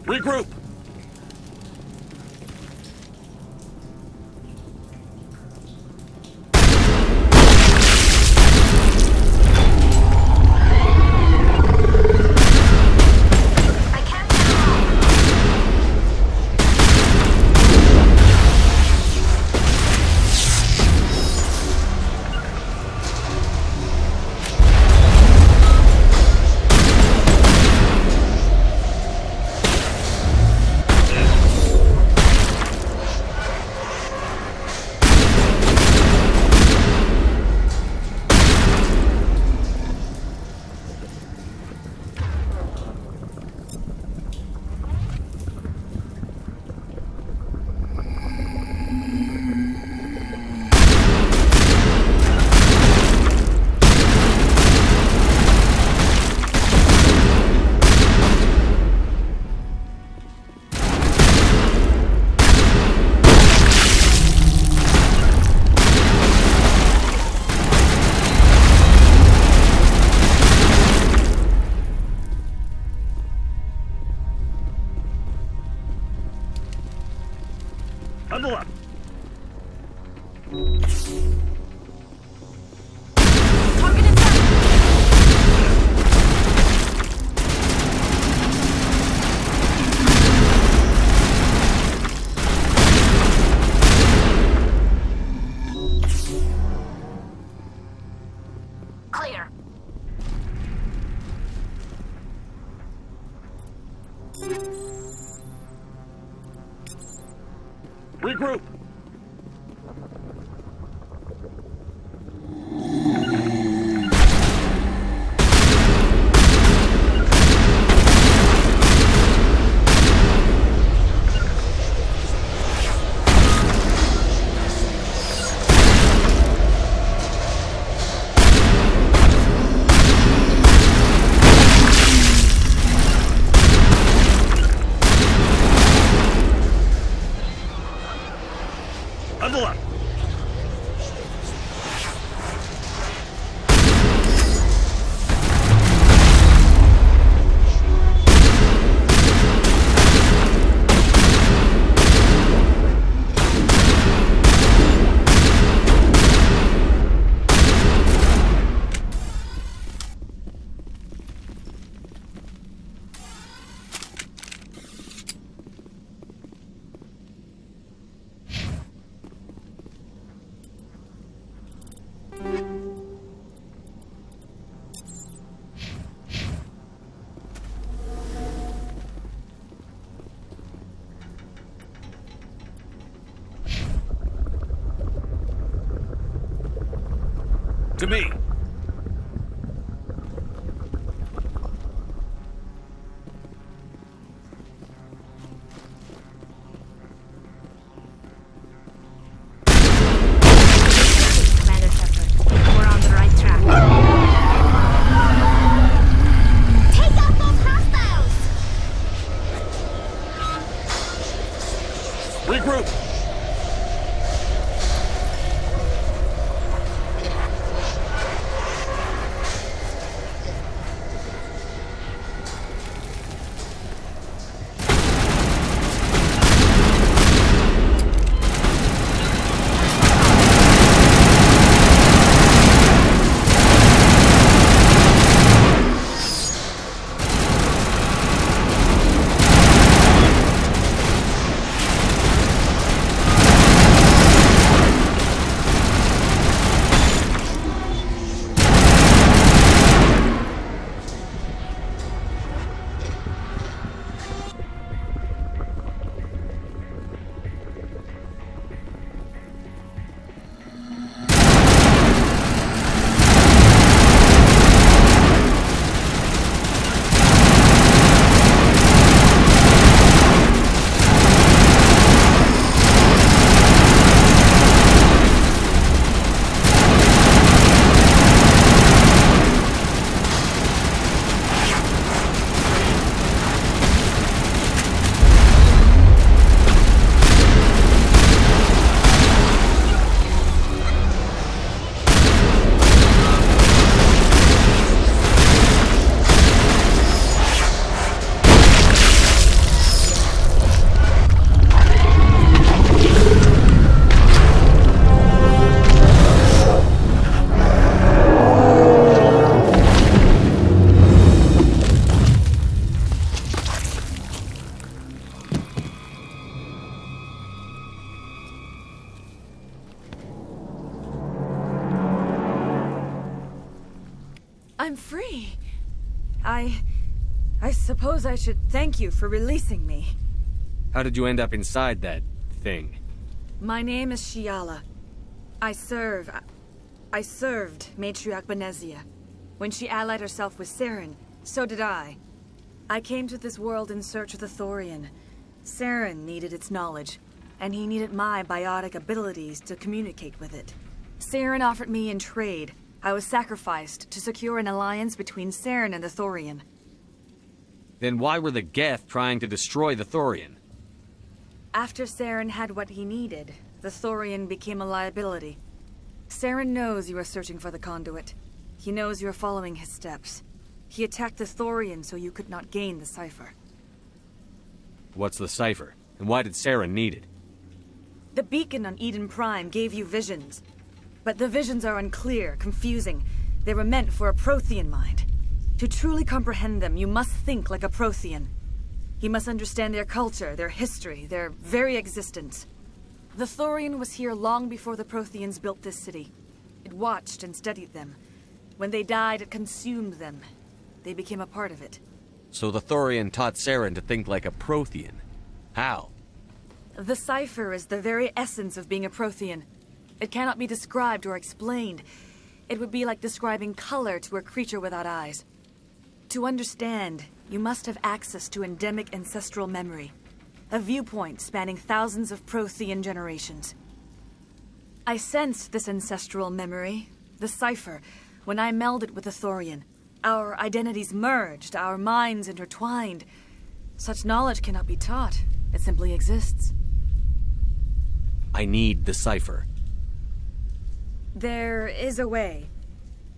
Regroup! Huddle up! Clear. Regroup! Huddle up! To me! Commander Shepard, we're on the right track. Take out those hostiles! Regroup! I'm free. I suppose I should thank you for releasing me. How did you end up inside that thing? My name is Shiala. I served Matriarch Benezia. When she allied herself with Saren, so did I. I came to this world in search of the Thorian. Saren needed its knowledge, and he needed my biotic abilities to communicate with it. Saren offered me in trade. I was sacrificed to secure an alliance between Saren and the Thorian. Then why were the Geth trying to destroy the Thorian? After Saren had what he needed, the Thorian became a liability. Saren knows you are searching for the conduit. He knows you are following his steps. He attacked the Thorian so you could not gain the cipher. What's the cipher? And why did Saren need it? The beacon on Eden Prime gave you visions. But the visions are unclear, confusing. They were meant for a Prothean mind. To truly comprehend them, you must think like a Prothean. You must understand their culture, their history, their very existence. The Thorian was here long before the Protheans built this city. It watched and studied them. When they died, it consumed them. They became a part of it. So the Thorian taught Saren to think like a Prothean. How? The cipher is the very essence of being a Prothean. It cannot be described or explained. It would be like describing color to a creature without eyes. To understand, you must have access to endemic ancestral memory, a viewpoint spanning thousands of Prothean generations. I sensed this ancestral memory, the cipher, when I melded with the Thorian. Our identities merged, our minds intertwined. Such knowledge cannot be taught. It simply exists. I need the cipher. There is a way.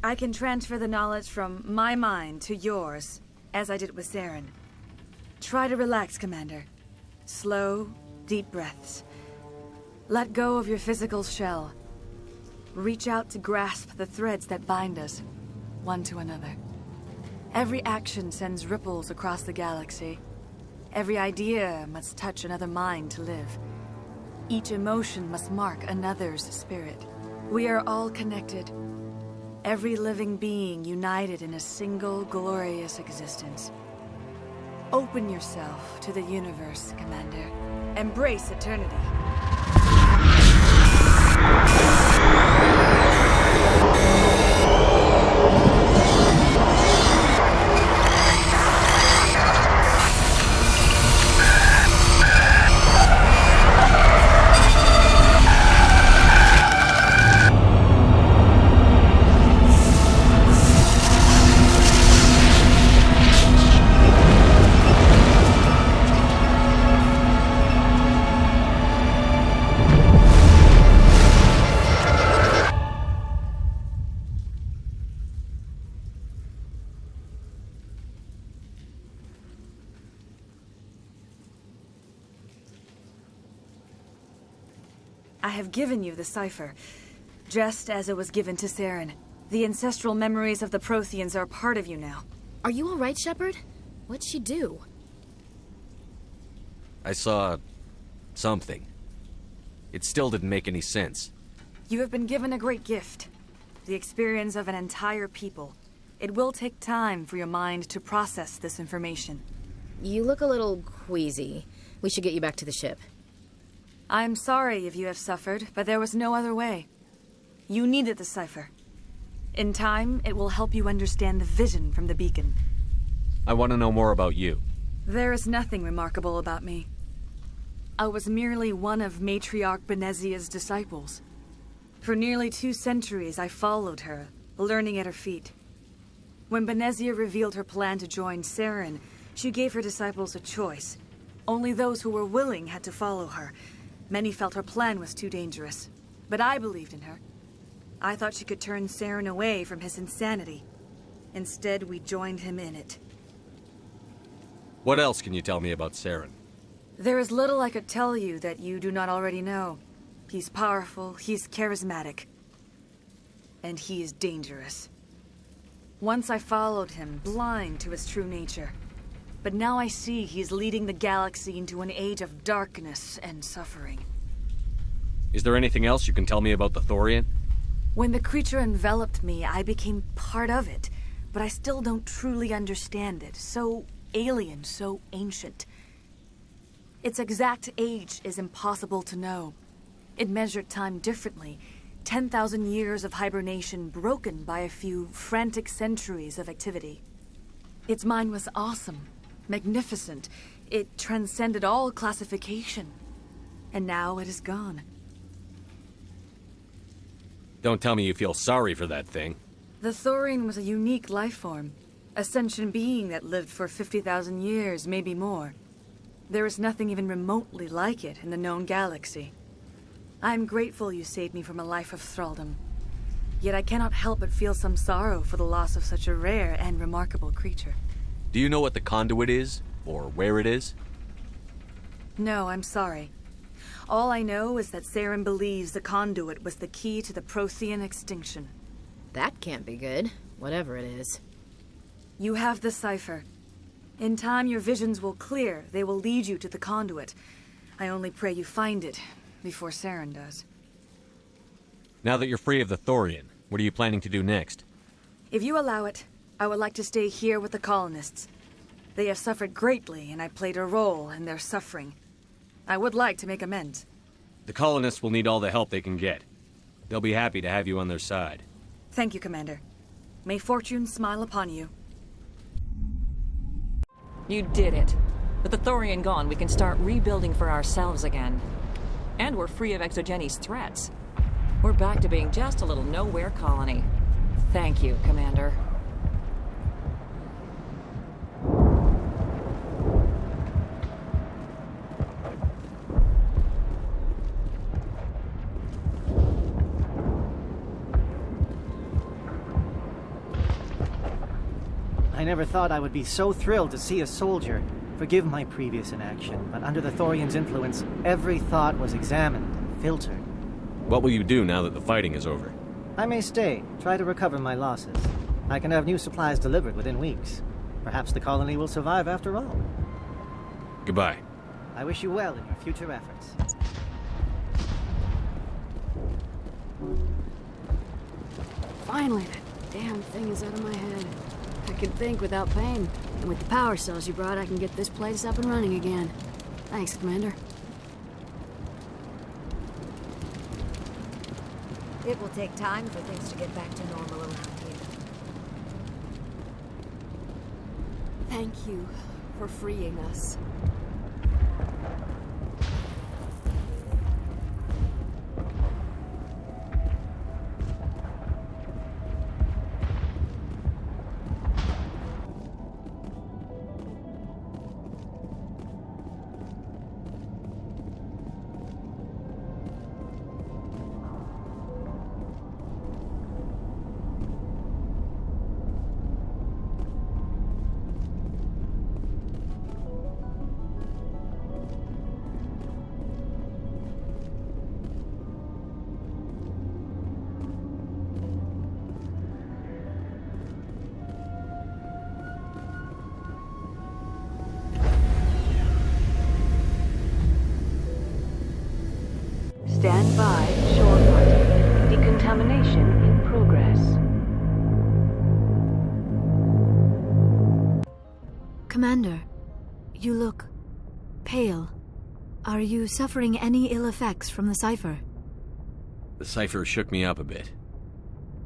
I can transfer the knowledge from my mind to yours, as I did with Saren. Try to relax, Commander. Slow, deep breaths. Let go of your physical shell. Reach out to grasp the threads that bind us, one to another. Every action sends ripples across the galaxy. Every idea must touch another mind to live. Each emotion must mark another's spirit. We are all connected. Every living being united in a single glorious existence. Open yourself to the universe, Commander. Embrace eternity. I have given you the cipher, just as it was given to Saren. The ancestral memories of the Protheans are a part of you now. Are you all right, Shepard? What'd she do? I saw something. It still didn't make any sense. You have been given a great gift. The experience of an entire people. It will take time for your mind to process this information. You look a little queasy. We should get you back to the ship. I'm sorry if you have suffered, but there was no other way. You needed the cipher. In time, it will help you understand the vision from the beacon. I want to know more about you. There is nothing remarkable about me. I was merely one of Matriarch Benezia's disciples. For nearly 2 centuries, I followed her, learning at her feet. When Benezia revealed her plan to join Saren, she gave her disciples a choice. Only those who were willing had to follow her. Many felt her plan was too dangerous, but I believed in her. I thought she could turn Saren away from his insanity. Instead, we joined him in it. What else can you tell me about Saren? There is little I could tell you that you do not already know. He's powerful, he's charismatic, and he is dangerous. Once I followed him, blind to his true nature. But now I see he's leading the galaxy into an age of darkness and suffering. Is there anything else you can tell me about the Thorian? When the creature enveloped me, I became part of it, but I still don't truly understand it. So alien, so ancient. Its exact age is impossible to know. It measured time differently. 10,000 years of hibernation broken by a few frantic centuries of activity. Its mind was awesome, magnificent. It transcended all classification. And now it is gone. Don't tell me you feel sorry for that thing. The Thorian was a unique life form. A sentient being that lived for 50,000 years, maybe more. There is nothing even remotely like it in the known galaxy. I'm grateful you saved me from a life of thraldom. Yet I cannot help but feel some sorrow for the loss of such a rare and remarkable creature. Do you know what the conduit is? Or where it is? No, I'm sorry. All I know is that Saren believes the conduit was the key to the Prothean extinction. That can't be good, whatever it is. You have the cipher. In time, your visions will clear. They will lead you to the conduit. I only pray you find it before Saren does. Now that you're free of the Thorian, what are you planning to do next? If you allow it, I would like to stay here with the colonists. They have suffered greatly, and I played a role in their suffering. I would like to make amends. The colonists will need all the help they can get. They'll be happy to have you on their side. Thank you, Commander. May fortune smile upon you. You did it. With the Thorian gone, we can start rebuilding for ourselves again. And we're free of Exogenes' threats. We're back to being just a little nowhere colony. Thank you, Commander. I never thought I would be so thrilled to see a soldier. Forgive my previous inaction, but under the Thorian's influence, every thought was examined and filtered. What will you do now that the fighting is over? I may stay, try to recover my losses. I can have new supplies delivered within weeks. Perhaps the colony will survive after all. Goodbye. I wish you well in your future efforts. Finally, that damn thing is out of my head. I can think without pain. And with the power cells you brought, I can get this place up and running again. Thanks, Commander. It will take time for things to get back to normal around here. Thank you for freeing us. Stand by, shore party. Decontamination in progress. Commander, you look pale. Are you suffering any ill effects from the cipher? The cipher shook me up a bit.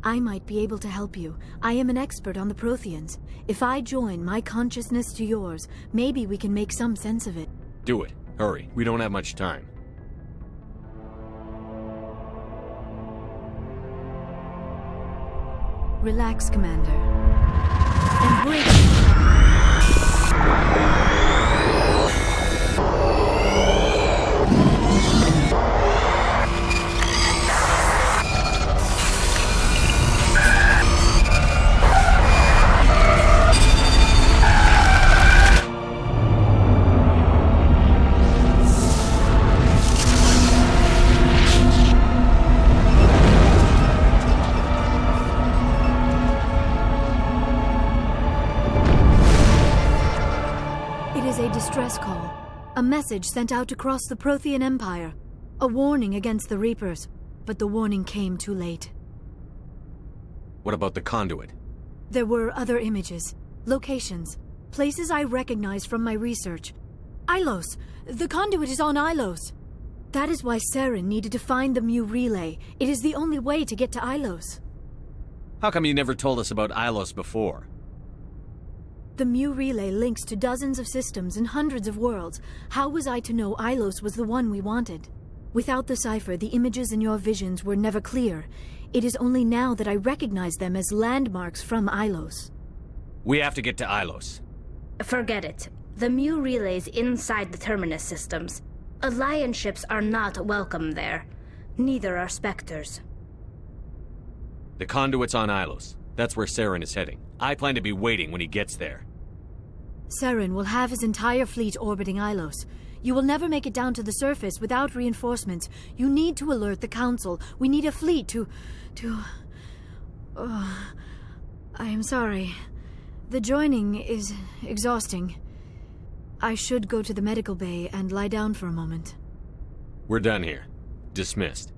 I might be able to help you. I am an expert on the Protheans. If I join my consciousness to yours, maybe we can make some sense of it. Do it. Hurry. We don't have much time. Relax, Commander. Embrace. Distress call. A message sent out across the Prothean Empire. A warning against the Reapers. But the warning came too late. What about the conduit? There were other images, locations, places I recognized from my research. Ilos! The conduit is on Ilos! That is why Saren needed to find the Mu relay. It is the only way to get to Ilos. How come you never told us about Ilos before? The Mu relay links to dozens of systems and hundreds of worlds. How was I to know Ilos was the one we wanted? Without the cipher, the images in your visions were never clear. It is only now that I recognize them as landmarks from Ilos. We have to get to Ilos. Forget it. The Mu relay's inside the Terminus systems. Alliance ships are not welcome there. Neither are Spectres. The conduit's on Ilos. That's where Saren is heading. I plan to be waiting when he gets there. Saren will have his entire fleet orbiting Ilos. You will never make it down to the surface without reinforcements. You need to alert the Council. We need a fleet to... Oh, I am sorry. The joining is exhausting. I should go to the medical bay and lie down for a moment. We're done here. Dismissed.